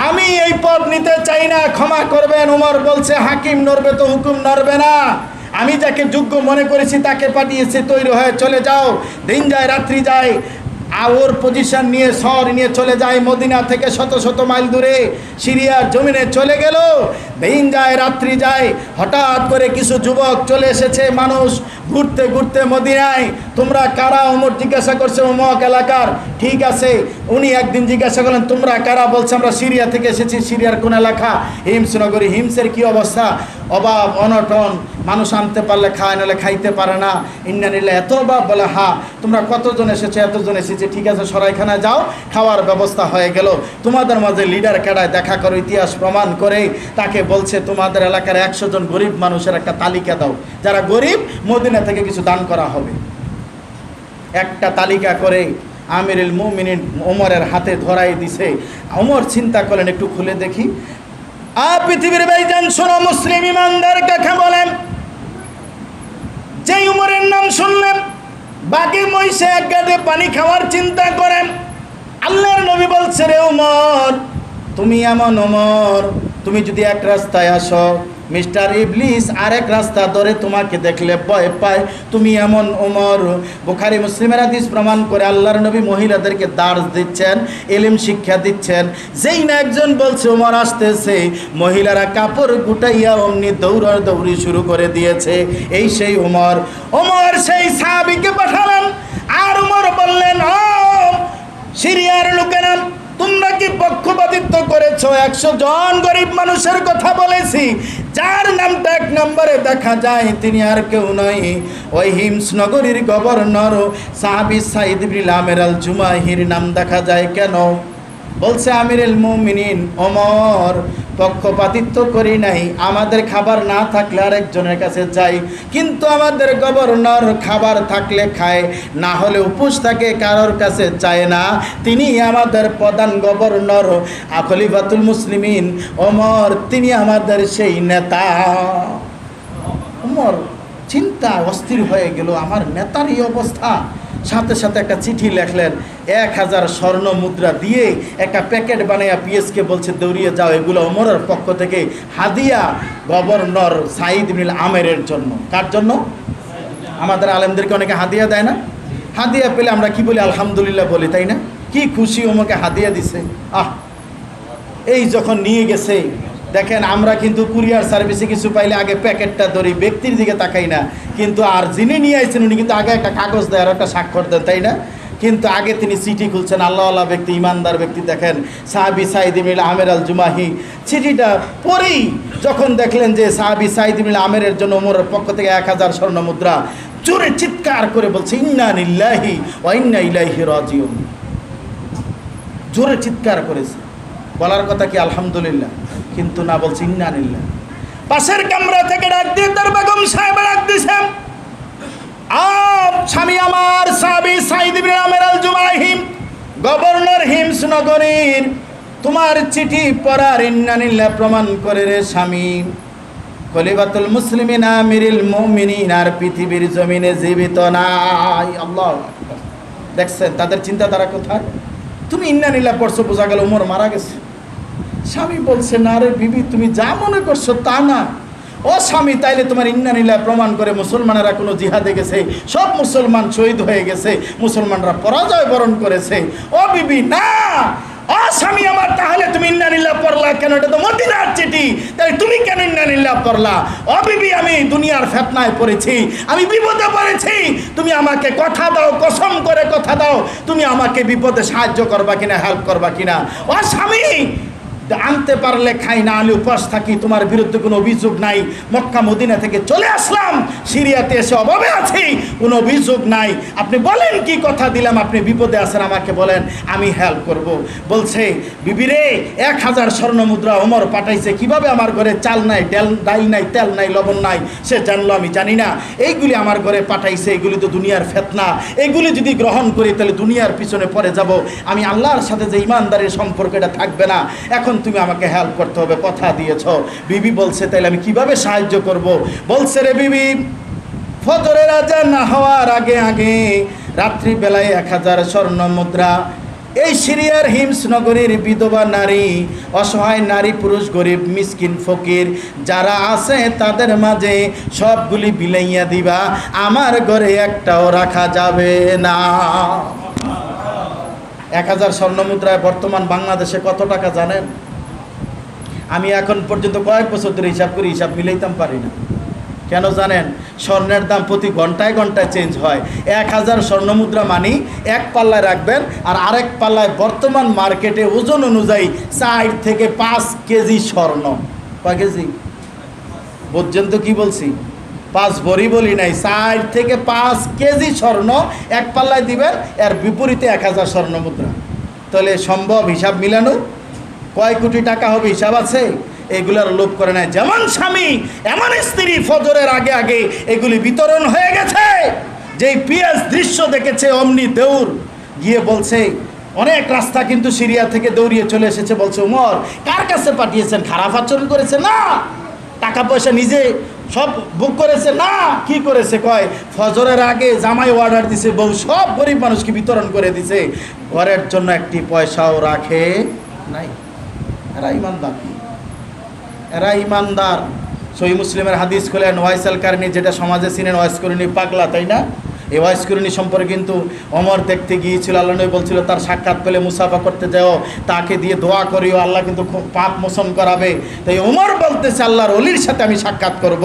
Speaker 1: আমি এই পদ নিতে চাই না, ক্ষমা করবেন। ওমর বলছে, হাকিম নড়বে তো হুকুম নড়বে না। আমি যাকে যোগ্য মনে করেছি তাকে পাঠিয়েছি, তৈরি হয়ে চলে যাও। দিন যায় রাত্রি যায়, ওর পজিশন নিয়ে শহর নিয়ে চলে যায়, মদিনা থেকে শত শত মাইল দূরে সিরিয়ার জমিনে চলে গেল। দিন যায় রাত্রি যায়, হঠাৎ করে কিছু যুবক চলে এসেছে, মানুষ ঘুরতে ঘুরতে মদিনায়। তোমরা কারা? ওমর জিজ্ঞাসা করছে, অমুক এলাকার। ঠিক আছে, উনি একদিন জিজ্ঞাসা করলেন, তোমরা কারা? বলছে, আমরা সিরিয়া থেকে এসেছি। সিরিয়ার কোন এলাকা? হিমস নগরী। হিমসের কি অবস্থা? অভাব অনটন, মানুষ আনতে পারলে খায়, নাহলে খাইতে পারে না। ইন্নানিল্লাহ, এত অভাব। বলে, হ্যাঁ। তোমরা কতজন এসেছে? এতজন এসেছি। দিচ্ছে, ঠিক আছে সরাইখানা যাও, খাওয়ার ব্যবস্থা হয়ে গেল। তোমাদের মাঝে লিডার কেডায় দেখা করো, ইতিহাস প্রমাণ করে তাকে বলছে তোমাদের এলাকার 100 জন গরিব মানুষের একটা তালিকা দাও, যারা গরিব মদিনা থেকে কিছু দান করা হবে। একটা তালিকা করে আমিরুল মুমিনিন ওমরের হাতে ধরাই দিছে। ওমর চিন্তা করলেন, একটু খুলে দেখি। পৃথিবীর ভাইজান শোনো, মুসলিম ইমানদার কাকে বলেন? যে উমরের নাম শুনলেন বাকি মহিষে এক গাড়ি পানি খাওয়ার চিন্তা করেন। আল্লাহর নবী বলছে, রে উমর, তুমি এমন উমর, তুমি যদি এক রাস্তায় আসো, মিস্টার ইবলিস আরেক রাস্তা ধরে তোমাকে দেখলে ভয় পায়। তুমি এমন উমর। বুখারী মুসলিমের হাদিস প্রমাণ করে আল্লাহর নবী মহিলাদেরকে দার্স দিচ্ছেন, ইলম শিক্ষা দিচ্ছেন। যেই না একজন বলছে উমর আসতেছে, মহিলারা কাপড় গুটাইয়া অমনি দৌড়ি শুরু করে দিয়েছে। এই সেই উমর। উমর সেই সাহাবীকে পাঠালেন, আর উমর বললেন, ও সিরিয়ার লোকেরা, তোমরা কি পক্ষপাতিত্ব করেছো? 100 জন গরিব মানুষের কথা বলেছি, যার নামটা 1 নম্বরে দেখা যায় তিনি আর কেউ নয়, ওই হিমস নগরীর গভর্নর সাহাবী সাঈদ ইবনে আমের আল জুমাহির নাম দেখা যায়। কেন? বলছে, আমিরুল মুমিনিন ওমর, পক্ষপাতিত্ব করি নাই, আমাদের খাবার না থাকলে আরেকজনের কাছে যাই, কিন্তু আমাদের গভর্নর খাবার থাকলে খায়, না হলে উপোস থাকে, কারোর কাছে চায় না। তিনি আমাদের প্রধান গভর্নর, খলিফাতুল মুসলিমিন ওমর, তিনি আমাদের সেই নেতা। ওমর চিন্তা অস্থির হয়ে গেল, আমার নেতার এই অবস্থা। সাথে সাথে একটা চিঠি লেখলেন, 1000 স্বর্ণ মুদ্রা দিয়ে একটা প্যাকেট বানাইয়া পিএসকে বলছে দৌড়িয়ে যাও, এগুলো ওমরের পক্ষ থেকে হাদিয়া গভর্নর সাঈদ ইবনে আমেরের জন্য। কার জন্য? আমাদের আলেমদেরকে অনেকে হাদিয়া দেয় না? হাদিয়া পেলে আমরা কি বলি? আলহামদুলিল্লাহ বলি, তাই না? কি খুশি, ওমকে হাদিয়া দিছে। এই যখন নিয়ে গেছে, দেখেন আমরা কিন্তু কুরিয়ার সার্ভিসে কিছু পাইলে আগে প্যাকেটটা ধরি, ব্যক্তির দিকে তাকাই না। কিন্তু আর যিনি নিয়ে আসছেন উনি কিন্তু আগে একটা কাগজ দেয় আর একটা স্বাক্ষর দেন, তাই না? কিন্তু আগে তিনি চিঠি খুলছেন। আল্লাহওয়ালা ব্যক্তি, ইমানদার ব্যক্তি। দেখেন সাহাবী সাঈদ ইবনে আমের আল জুমাহি চিঠিটা পড়েই যখন দেখলেন যে সাহাবী সাঈদ ইবনে আমেরের জন্য ওমরের পক্ষ থেকে 1000 স্বর্ণ মুদ্রা, জোরে চিৎকার করে বলছে, ইন্না লিল্লাহি ওয়া ইন্না ইলাইহি রাজিউন। জোরে চিৎকার করেছে। বলার কথা কি আলহামদুলিল্লাহ? কিন্তু না, বলছে ইন্না লিল্লাহ। পাশের কামরা থেকে ডাক দিয়ে তার বেগম সাহেব ডাক দিয়েছেন, স্বামী আমার সাহাবী সাঈদ ইবনে আমের আল জুমাহি, গভর্নর হিমস নগরীর, তোমার চিঠি পড়ার ইন্না লিল্লাহ প্রমাণ করে রে স্বামী, খলিফাতুল মুসলিমিন আমিরুল মুমিনিন আর পৃথিবীর জমিনে জীবিত নাই। আল্লাহু আকবার। দেখছেন তাদের চিন্তাধারা কোথায়? তুমি ইন্না লিল্লাহ পড়ছো, বোঝা গেল ওমর মারা গেছে। স্বামী বলছে, না রে বিবি, তুমি যা মনে করছো তা না। ও স্বামী, তাইলে তোমার ইন্না লিল্লাহ প্রমাণ করে মুসলমানেরা কোনো জিহাদে গেছে, সব মুসলমান শহীদ হয়ে গেছে, মুসলমানরা পরাজয় বরণ করেছে। ও বিবি, না। ও স্বামী আমার, তাহলে তুমি ইন্না লিল্লাহ পড়লা কেন? এটা তো মদিনার চিঠি, তাই তুমি কেন ইন্না লিল্লাহ পড়লা? ও বিবি, আমি দুনিয়ার ফিতনায় পড়েছি, আমি বিপদে পড়েছি, তুমি আমাকে কথা দাও, কসম করে কথা দাও, তুমি আমাকে বিপদে সাহায্য করবা কিনা, হেল্প করবা কিনা। ও স্বামী, আনতে পারলে খাই, না আনলে উপাস থাকি, তোমার বিরুদ্ধে কোনো অভিযোগ নাই, মক্কা মদিনা থেকে চলে আসলাম, সিরিয়াতে এসে অভাবে আছি, কোনো অভিযোগ নাই, আপনি বলেন কি কথা দিলাম, আপনি বিপদে আছেন, আমাকে বলেন, আমি হেল্প করব। বলছে, বিবিরে 1000 স্বর্ণ মুদ্রা ওমর পাঠাইছে, কিভাবে আমার ঘরে চাল নাই, ডাল নাই, তেল নাই, লবণ নাই, সে জানলো, আমি জানি না। এইগুলি আমার ঘরে পাঠাইছে, এগুলি তো দুনিয়ার ফিতনা, এগুলি যদি গ্রহণ করি তাহলে দুনিয়ার পিছনে পড়ে যাব, আমি আল্লাহর সাথে যে ইমানদারের সম্পর্ক এটা থাকবে না, এখন তুমি আমাকে হেল্প করতে হবে, কথা দিয়েছ। বিবি বলছে, তাইলে আমি কিভাবে সাহায্য করব? বলছে, রে বিবি, ফজরের আজান না হওয়ার আগে আগে রাত্রি বেলায় 1000 স্বর্ণ মুদ্রা এই সিরিয়ার হিমস নগরীর বিধবা নারী, অসহায় নারী, পুরুষ, গরিব, মিসকিন, ফকির যারা আছে তাদের মাঝে সবগুলি বিলাইয়া দিবা, আমার ঘরে একটাও রাখা যাবে না। 1000 স্বর্ণ মুদ্রায় বর্তমান বাংলাদেশে কত টাকা জানেন? আমি এখন পর্যন্ত কয়েক বছর ধরে হিসাব করি, হিসাব মিলাইতাম পারি না। কেন জানেন? স্বর্ণের দাম প্রতি ঘন্টায় ঘন্টায় চেঞ্জ হয়। 1000 স্বর্ণ মুদ্রা মানি এক পাল্লায় রাখবেন, আর আরেক পাল্লায় বর্তমান মার্কেটে ওজন অনুযায়ী 4 থেকে 5 কেজি স্বর্ণ। কয় কেজি বুঝছেন তো কি বলছি? 5 ভরি বলি নাই, 4 থেকে 5 কেজি স্বর্ণ এক পাল্লায় দিবেন, এর বিপরীতে 1000 স্বর্ণ মুদ্রা। তাহলে সম্ভব হিসাব মিলানো? কয় কোটি টাকা হবে হিসাব আছে? এগুলার লোভ করে নাই। যেমন স্বামী এমন স্ত্রী, ফজরের আগে আগে এগুলি বিতরণ হয়ে গেছে। যেই পিএস দৃশ্য দেখেছে অমনি দৌড় গিয়ে বলছে, অনেক রাস্তা কিন্তু সিরিয়া থেকে দৌড়িয়ে চলে এসেছে, বলছে উমর কার কাছে পাঠিয়েছেন? খারাপ আচরণ করেছে? না। টাকা পয়সা নিজে সব বুক করেছে? না। কি করেছে? কয় ফজরের আগে জামাই অর্ডার দিছে, বউ সব গরিব মানুষকে বিতরণ করে দিছে, ঘরের জন্য একটি পয়সাও রাখে নাই। এরা ইমানদার, এরা ইমানদার। সহিহ মুসলিমের হাদিস খোলেন, ওয়াইস আল কারনি, যেটা সমাজে চিনেন ওয়াইস করনি পাগলা, তাই না? এই ওয়াইস করনি সম্পর্কে কিন্তু ওমর দেখতে গিয়েছিল, আল্লাহ নবী বলছিল তার সাক্ষাৎ পেলে মুসাফা করতে যাও, তাকে দিয়ে দোয়া করিও, আল্লাহ কিন্তু খুব পাপ মোচন করাবে। তাই ওমর বলতেছে আল্লাহর ওলির সাথে আমি সাক্ষাৎ করব,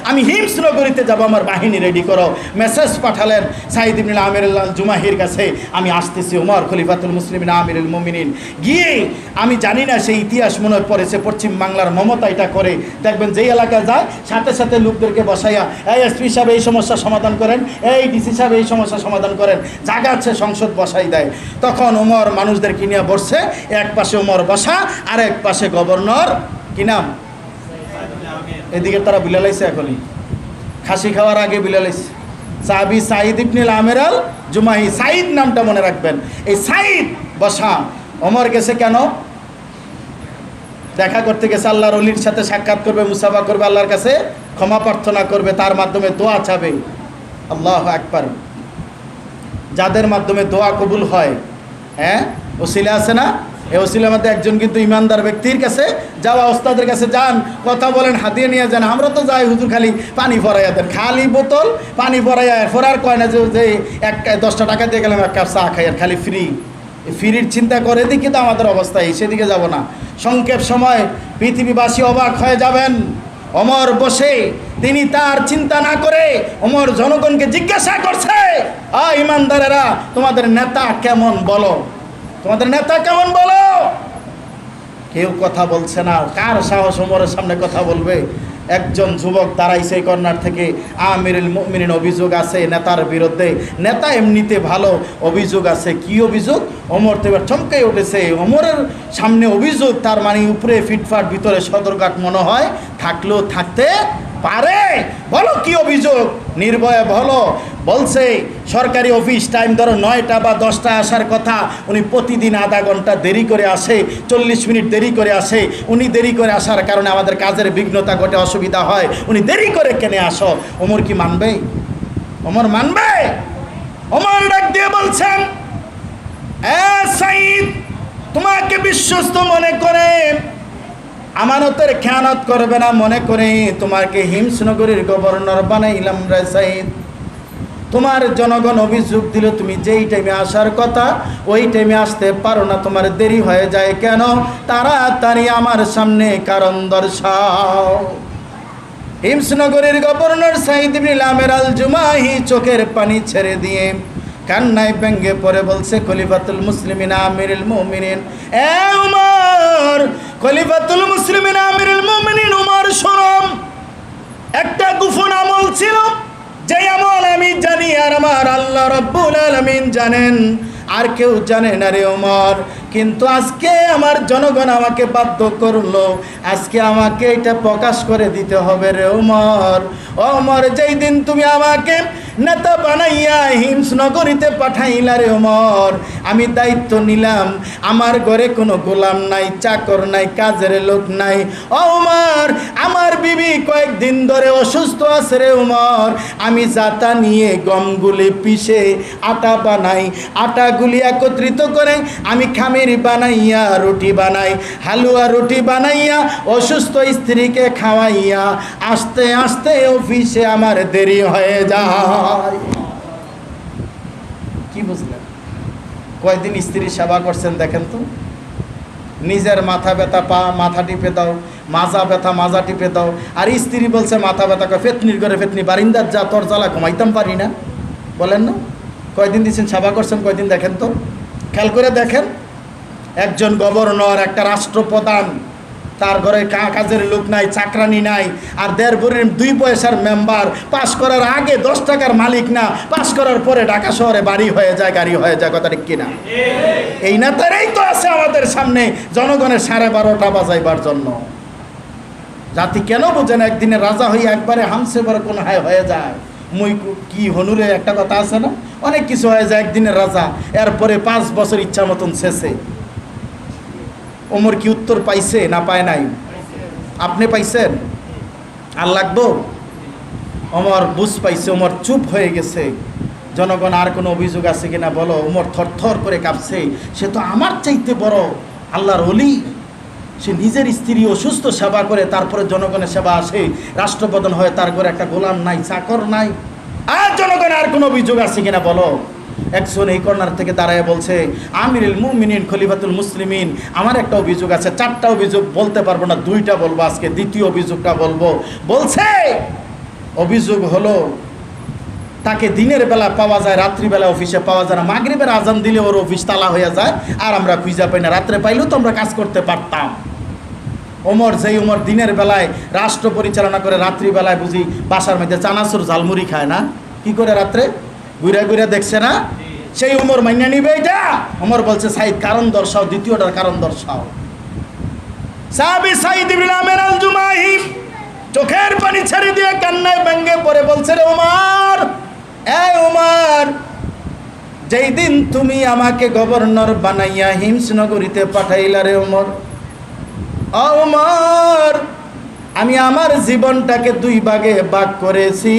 Speaker 1: আমি হিমস নগরীতে যাব, আমার বাহিনী রেডি করো। মেসেজ পাঠালেন সাঈদ ইবনে আমির আল জুমাহির কাছে, আমি আসতেছি। ওমর খলিফাতুল মুসলিমিন আমিরুল মুমিনিন গিয়ে, আমি জানি না সেই ইতিহাস মনে পড়েছে, পশ্চিম বাংলার মমতা এটা করে, দেখবেন যেই এলাকায় যায় সাথে সাথে লোকদেরকে বসাইয়া, এই এসপি সাহেব এই সমস্যা সমাধান করেন, এই ডিসি সাহেব এই সমস্যা সমাধান করেন, জায়গা আছে সংসদ বসাই দেয়। তখন ওমর মানুষদেরকে নিয়ে বসছে, এক পাশে ওমর বসা আর এক পাশে গভর্নর, কি নাম? এদিকে তারা বিলালাইছে, এখনই খাসি খাওয়ার আগে বিলালাইছে। সাহাবী সাঈদ ইবনে আমির আল জুমাহি, সাঈদ নামটা মনে রাখবেন। এই সাঈদ বসা, ওমর গেছে কেন? দেখা করতে গেছে, আল্লাহর ওলির সাথে সাক্ষাৎ করবে, মুসাফা করবে, আল্লাহর কাছে ক্ষমা প্রার্থনা করবে, তার মাধ্যমে দোয়া চাবে। আল্লাহু আকবার। যাদের মাধ্যমে দোয়া কবুল হয়, হ্যাঁ, ওসিলা আছে না? এই ওসিলার মধ্যে একজন কিন্তু ইমানদার ব্যক্তির কাছে যাওয়া, ওস্তাদের কাছে যান, কথা বলেন, হাতিয়ে নিয়ে যান। আমরা তো যাই হুজুর, খালি পানি ভরাইয়া দেন, খালি বোতল পানি ভরাইয়া, ফোরার কয় না যে 10টা টাকা দিয়ে গেলাম এক কাপ চা খাই, আর খালি ফ্রি। ফ্রির চিন্তা করে দেখি তো আমাদের অবস্থা, সেদিকে যাব না। সংক্ষেপ সময় পৃথিবীবাসী অবাক হয়ে যাবেন। ওমর বসে, তিনি তার চিন্তা না করে ওমর জনগণকে জিজ্ঞাসা করছে, ইমানদারেরা, তোমাদের নেতা কেমন বলো, তোমাদের নেতা কেমন বলো। কেউ কথা বলছে না। কার সাহস ওমরের সামনে কথা বলবে? একজন যুবক দাঁড়াইছে কর্নার থেকে, আমিরুল মুমিনিন অভিযোগ আছে নেতার বিরুদ্ধে। নেতা এমনিতে ভালো, অভিযোগ আছে। কি অভিযোগ? ওমর তো এবার চমকে উঠেছে। ওমরের সামনে অভিযোগ, তার মানে উপরে ফিটফাট, ভিতরে সদরঘাট মনে হয়, থাকলেও থাকতে পারে। বলো কি অভিযোগ? নির্ভয়ে বলো। বলছে সরকারি অফিস টাইম ধরো 9টা বা 10টায় আসার কথা, উনি প্রতিদিন আধা ঘন্টা দেরি করে আসে, 40 মিনিট দেরি করে আসে। উনি দেরি করে আসার কারণে আমাদের কাজের বিঘ্নতা ঘটে, অসুবিধা হয়, উনি দেরি করে কেনে আসো। ওমর কি মানবে? ওমর মানবে? ওমর ডাক দিয়ে বলছেন, সাঈদ, তোমাকে বিশ্বস্ত মনে করে, আমানতের খেয়ানত করবে না মনে করে তোমাকে হিমস নগরীর গভর্নর বানাইলাম রে সাঈদ। তোমার জনগণ অভিযোগ দিল তুমি যেই টাইমে আসার কথা ওই টাইমে আসতে পারো না, তোমার দেরি হয়ে যায় কেন? তাড়াতাড়ি আমার সামনে কারণ দর্শাও। হিমস নগরীর গভর্নর সাঈদ ইবনে আমির আল জুমাহি চোখের পানি ছেড়ে দিয়ে কান্নায় ব্যঙ্গে পড়ে বলছে, খলিফাতুল মুসলিমিন আমিরুল মুমিনিন, এ উমর, খলিফাতুল মুসলিমিন আমিরুল মুমিনিন উমর, শোনো, একটা গোপন আমল ছিল, যে আমল আমি জানি আর আমার আল্লাহ রাব্বুল আলামিন জানেন, আর কেউ জানে না রে ওমর। কিন্তু আজকে আমার জনগণ আমাকে বাধ্য করলো, আজকে আমাকে এটা প্রকাশ করে দিতে হবে রে ওমর। ওমর, যেই দিন তুমি আমাকে নেতা বানাইয়া হিমস নগরীতে পাঠাইলা রে ওমর, আমি দায়িত্ব নিলাম, আমার ঘরে কোনো গোলাম নাই, চাকর নাই, কাজের লোক নাই। ওমর, আমার বিবি কয়েকদিন ধরে অসুস্থ আছে রে ওমর, আমি জাতা নিয়ে গমগুলি পিষে আটা বানাই, আটাগুলি একত্রিত করে আমি খামির বানাইয়া রুটি বানাই, হালুয়া রুটি বানাইয়া অসুস্থ স্ত্রীকে খাওয়াইয়া আস্তে আস্তে অফিসে আমার দেরি হয়ে যায়। কি বুঝলেন? কয়দিন স্ত্রীর সেবা করছেন দেখেন তো। নিজের মাথা ব্যথা, পা মাথা টিপে দাও, মাজা ব্যথা মাজা টিপে দাও, আর স্ত্রী বলছে মাথা ব্যথা, ফেতনির ঘরে ফেতনি, বারিন্দার যা তোর জ্বালা ঘুমাইতাম পারি না, বলেন না? কয়দিন দিচ্ছেন সেবা করছেন, কয়দিন দেখেন তো, খেয়াল করে দেখেন। একজন গভর্নর, একটা রাষ্ট্রপ্রধান, তার ঘরে কাজের লোক নাই, চাকরানি নাই, আর 1.5 2 পয়সার মেম্বার, পাস করার আগে 10 টাকার মালিক না, পাস করার পরে ঢাকা শহরে বাড়ি হয়ে যায়, গাড়ি হয়ে যায়। কথা ঠিক কিনা? এই নেতারাই তো আছে আমাদের সামনে জনগণের 12:30 বাজাইবার জন্য। জাতি কেন বোঝে না? একদিনে রাজা হয়ে একবারে হামসে বড় কোন হায় হয়ে যায়। মুই কি হনুরে একটা কথা আছে না, অনেক কিছু হয়ে যায় একদিনের রাজা, এরপরে 5 বছর ইচ্ছা মতন শেষে। ওমর কি উত্তর পাইছে না পায় নাই? আপনি পাইছেন? আর লাগবো? ওমর বুঝ পাইছে, ওমর চুপ হয়ে গেছে। জনগণ আর কোনো অভিযোগ আছে কিনা বলো? ওমর থরথর করে কাঁপছে। সে তো আমার চাইতে বড় আল্লাহর ওলি, সে নিজের স্ত্রী অসুস্থ সেবা করে, তারপরে জনগণের সেবা আসে, রাষ্ট্রপ্রধান হয়, তার ঘরে একটা গোলাম নাই, চাকর নাই। আর জনগণ আর কোনো অভিযোগ আছে কিনা বলো? একজন এই কর্নার থেকে দাঁড়ায় বলছে, আমিরুল মুমিনিন খলিফাতুল মুসলিমিন, আমার একটা অভিযোগ আছে। 4টা অভিযোগ বলতে পারবো না, 2টা বলবো আজকে, দ্বিতীয় অভিযোগটা বলবো। বলছে অভিযোগ হলো তাকে দিনের বেলা পাওয়া যায়, রাত্রিবেলা অফিসে পাওয়া যায় না। মাগরিবের আজান দিলে ওর অফিস তালা হয়ে যায়, আর আমরা খুঁজা পাই না। রাত্রে পাইলেও তো আমরা কাজ করতে পারতাম। ওমর দিনের বেলায় রাষ্ট্র পরিচালনা করে, রাত্রিবেলায় বুঝি বাসার মধ্যে চানাচুর ঝালমুড়ি খায় না? কি করে রাত্রে ঘুরে ঘুরে দেখছে না? সেই ওমর মাইনা নিবে এটা? ওমর বলছে, সাইদ কারণ দর্শাও, দ্বিতীয়টার কারণ দর্শাও। সাহাবী সাইদ ইবনে আমির আল জুমাহি চোখের পানি ছেড়ে দিয়ে কান্নায় ভেঙে পড়ে বলছে, রে ওমর, এই ওমর, যেই দিন তুমি আমাকে গভর্নর বানাইয়া হিমসনগরীতে পাঠাইলা রে ওমর, ওমর, আমি আমার জীবনটাকে 2 ভাগে ভাগ করেছি।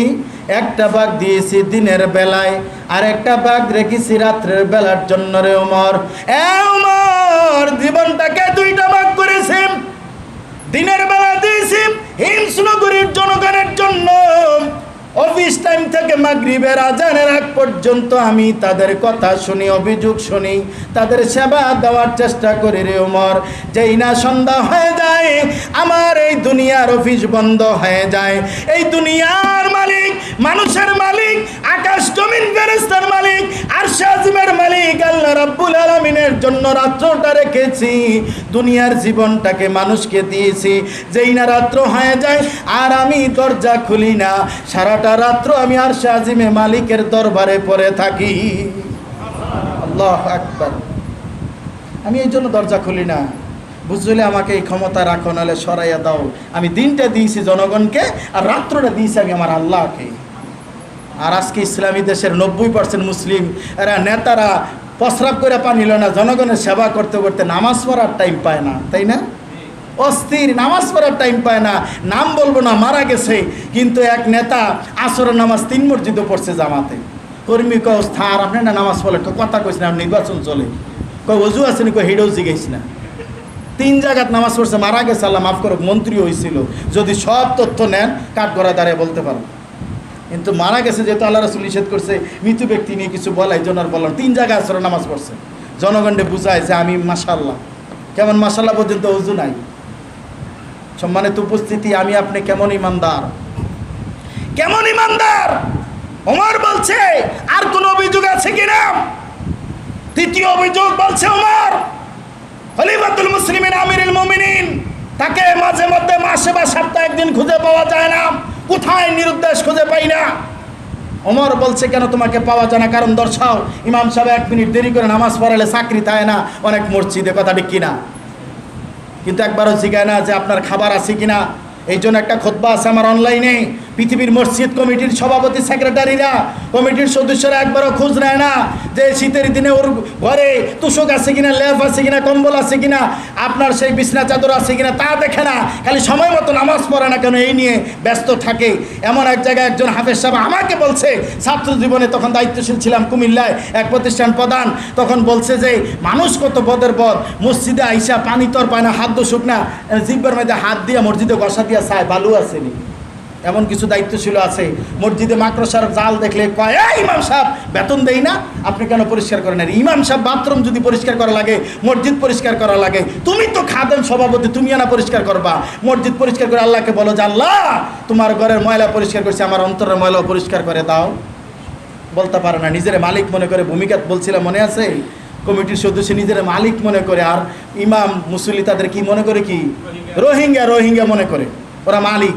Speaker 1: একটা ভাগ দিয়েছি দিনের বেলায়, আর একটা ভাগ রেখেছি রাত্রের বেলার জন্য রে ওমর। ওমর, জীবনটাকে 2টা ভাগ করেছি। দিনের বেলা দিয়েছি হিমসনগরীর জনগণের জন্য, অফিস টাইম থেকে মাগরিবের আজানের আগ পর্যন্ত আমি তাদের কথা শুনি, অভিযোগ শুনি, তাদের সেবা দেওয়ার চেষ্টা করি রে ওমর। যেই না সন্ধ্যা হয়ে যায়, আমার এই দুনিয়ার অফিস বন্ধ হয়ে যায়। এই দুনিয়ার মালিক, মানুষের মালিক, আকাশ জমিন ফেরেশতার মালিক, আরশ আজিমের মালিক আল্লাহ রাব্বুল আলামিনের জন্য রাত্রটা রেখেছি, দুনিয়ার জীবনটাকে মানুষকে দিয়েছি। যেই না রাত্র হয়ে যায় আর আমি দরজা খুলি না, সারাটা রাত্র আমি আরশ আজিমে মালিকের দরবারে পড়ে থাকি। আল্লাহু আকবার। আমি এই জন্য দরজা খুলি না। বুঝলে আমাকে এই ক্ষমতা রাখো, নাহলে সরাইয়া দাও। আমি দিনটা দিয়েছি জনগণকে, আর রাত্রটা দিয়েছি আমি আমার আল্লাহকে। আর আজকে ইসলামী দেশের 90% মুসলিম এরা নেতারা প্রস্রাব করে পানি নিল না, জনগণের সেবা করতে করতে নামাজ পড়ার টাইম পায় না, তাই না? অস্থির, নামাজ পড়ার টাইম পায় না। নাম বলবো না, মারা গেছে, কিন্তু এক নেতা আসরের নামাজ 3 মসজিদে পড়ছে জামাতে। কর্মী কয় স্থার আপনি না নামাজ পড়লে, কথা কইস না, নির্বাচন চলে, কয় অজু আসেনি, কয় হেডেও জিগাইস না। 3 জায়গাত নামাজ পড়ছে, মারা গেছে, আল্লাহ মাফ করুক, মন্ত্রী হয়েছিল। যদি সব তথ্য নেন কাঠগড়া দাঁড়িয়ে বলতে পারো, কিন্তু মারা গেছে যেহেতু আল্লাহ রাসূল নিষেধ করছে, মৃত ব্যক্তি নিয়ে কিছু বলাই জন্য আর বললাম। 3 জায়গায় আসরে নামাজ পড়ছে, জনগণকে বুঝায় যে আমি মাশাআল্লাহ। কেমন মাশাআল্লাহ পর্যন্ত অজু নাই। সম্মানিত উপস্থিতি, আমি আপনি কেমন ইমানদার, কেমন ইমানদার? ওমর বলছে আর কোন অভিযোগ আছে কিনা? 3য় অভিযোগ বলছে, ওমর খলিফাতুল মুসলিমিন আমিরুল মুমিনিন, তাকে মাঝে মধ্যে মাসে বা সপ্তাহে একদিন খুঁজে পাওয়া যায় না। কোথায়? নিরুদ্দেশ খুঁজে পাই না। ওমর বলছে, কেন তোমাকে পাওয়া যায় না? কারণ দর্শাও। ইমাম সাহেব 1 মিনিট দেরি করে নামাজ পড়ালে চাকরি থাকে না অনেক মসজিদে, কথা ঠিক কিনা? কিন্তু একবারও জিজ্ঞাসা না যে আপনার খাবার আছে কিনা। এই জন্য একটা খুতবা আছে আমার অনলাইনে, পৃথিবীর মসজিদ কমিটির সভাপতি, সেক্রেটারিরা, কমিটির সদস্যরা একবারও খোঁজ নেয় না যে শীতের দিনে ওর ঘরে তুষক আছে কিনা, লেপ আছে কিনা, কম্বল আছে কিনা, আপনার সেই বিছনা চাদর আছে কিনা, তা দেখে না। খালি সময় মতো নামাজ পড়ে না কেন, এই নিয়ে ব্যস্ত থাকে। এমন এক জায়গায় একজন হাফেজ সাহেব আমাকে বলছে, ছাত্র জীবনে তখন দায়িত্বশীল ছিলাম কুমিল্লায় এক প্রতিষ্ঠান প্রধান, তখন বলছে যে মানুষ কত বদের বদ, মসজিদে আইসা পানি তর পায় না, হাত দোষক না, জিব্বার মধ্যে হাত দিয়ে মসজিদে ঘষা দিয়া চায় বালু আসেনি। এমন কিছু দায়িত্বশীল আছে, মসজিদে মাকড়সার জাল দেখলে কয়, এই ইমাম সাহেব বেতন দেই না, আপনি কেন পরিষ্কার করেন? আর ইমাম সাহেব বাথরুম যদি পরিষ্কার করা লাগে, মসজিদ পরিষ্কার করা লাগে, তুমি তো খাদেম সভাপতি, তুমি না পরিষ্কার করবা? মসজিদ পরিষ্কার করে আল্লাহকে বলো যে আল্লাহ তোমার ঘরের ময়লা পরিষ্কার করছে, আমার অন্তরের ময়লাও পরিষ্কার করে দাও। বলতে পারে না, নিজের মালিক মনে করে ভূমিকা বলছিলাম, মনে আছে? কমিটির সদস্য নিজের মালিক মনে করে, আর ইমাম মুসল্লি তাদের কি মনে করে, কি রোহিঙ্গা রোহিঙ্গা মনে করে, ওরা মালিক।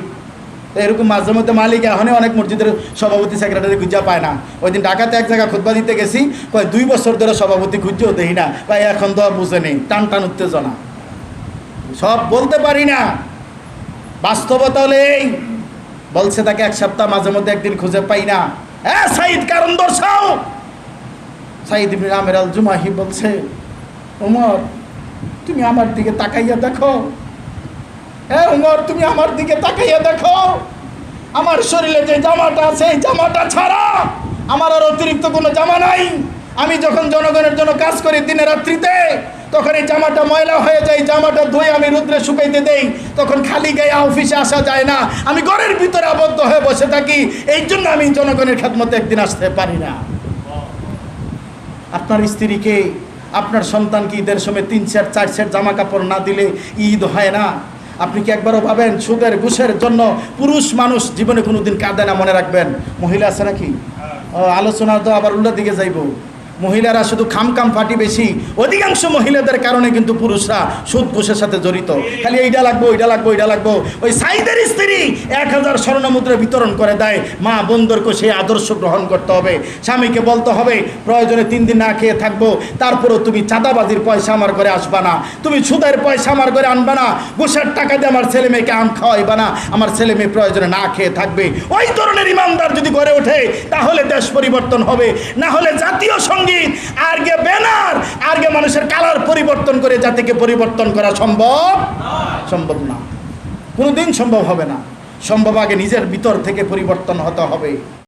Speaker 1: তো এরকম মাঝে মধ্যে মালিক এখনই অনেক মসজিদের সভাপতি সেক্রেটারি খুঁজা পায় না। ওই দিন ঢাকাতে এক জায়গায় খুতবা দিতে গেছি, কয় 2 বছর ধরে সভাপতি খুঁজেও দেখি না, ভাই এখন তো বুঝে নেই, টান টান উত্তেজনা, সব বলতে পারি না। বাস্তবতা হলে এই বলছে তাকে 1 সপ্তাহ মাঝে মধ্যে একদিন খুঁজে পাই না। সাইদ কারণ দর্শাও। সাইদ ইবনে আমির আল জুমাহি বলছে, ওমর তুমি আমার দিকে তাকাইয়া দেখো, ওমর তুমি আমার দিকে তাকাইয়া দেখো, আমার শরীরে যে জামাটা আছে এই জামাটা ছাড়া আমার আর অতিরিক্ত কোনো জামা নাই। আমি যখন জনগণের জন্য কাজ করি দিনে রাত্রিতে, তখন এই জামাটা ময়লা হয়ে যায়, জামাটা ধুয়ে আমি রোদ্রে শুকাইতে দেই, তখন খালি গায়ে অফিসে আসা যায় না, আমি ঘরের ভিতরে আবদ্ধ হয়ে বসে থাকি, এই জন্য আমি জনগণের খেদমতে একদিন আসতে পারি না। আপনার স্ত্রীকে, আপনার সন্তানকে ঈদের সময় 3 সেট 4 সেট জামা কাপড় না দিলে ঈদ হয় না। আপনি কি একবারও ভাবেন সুদের ঘুষের জন্য পুরুষ মানুষ জীবনে কোনোদিন কাঁদে না? মনে রাখবেন। মহিলা আছে নাকি? আলোচনা তো আবার উল্টা দিকে যাইব। মহিলারা শুধু খামকাম ফাটি বেশি, অধিকাংশ মহিলাদের কারণে কিন্তু পুরুষরা সুদ ঘুষের সাথে জড়িত। খালি এইটা লাগবো, ওইটা লাগবো, ওইটা লাগবো। ওই সাইদের স্ত্রী 1000 স্বর্ণমুদ্রা বিতরণ করে দেয়। মা বোনদেরকে সেই আদর্শ গ্রহণ করতে হবে। স্বামীকে বলতে হবে প্রয়োজনে 3 দিন না খেয়ে থাকবো, তারপরেও তুমি চাঁদাবাজির পয়সা আমার ঘরে আসবা না, তুমি সুদের পয়সা আমার ঘরে আনবা না, ঘুষের টাকা দিয়ে আমার ছেলে মেয়েকে আম খাওয়াইবা না, আমার ছেলে মেয়ে প্রয়োজনে না খেয়ে থাকবে। ওই ধরনের ইমানদার যদি গড়ে ওঠে তাহলে দেশ পরিবর্তন হবে। না হলে জাতীয় সঙ্গীত আর গে ব্যানার আর গে মানুষের কালার পরিবর্তন করে জাতিকে পরিবর্তন করা সম্ভব না, কোনোদিন সম্ভব হবে না। সম্ভব আগে নিজের ভিতর থেকে পরিবর্তন হতে হবে।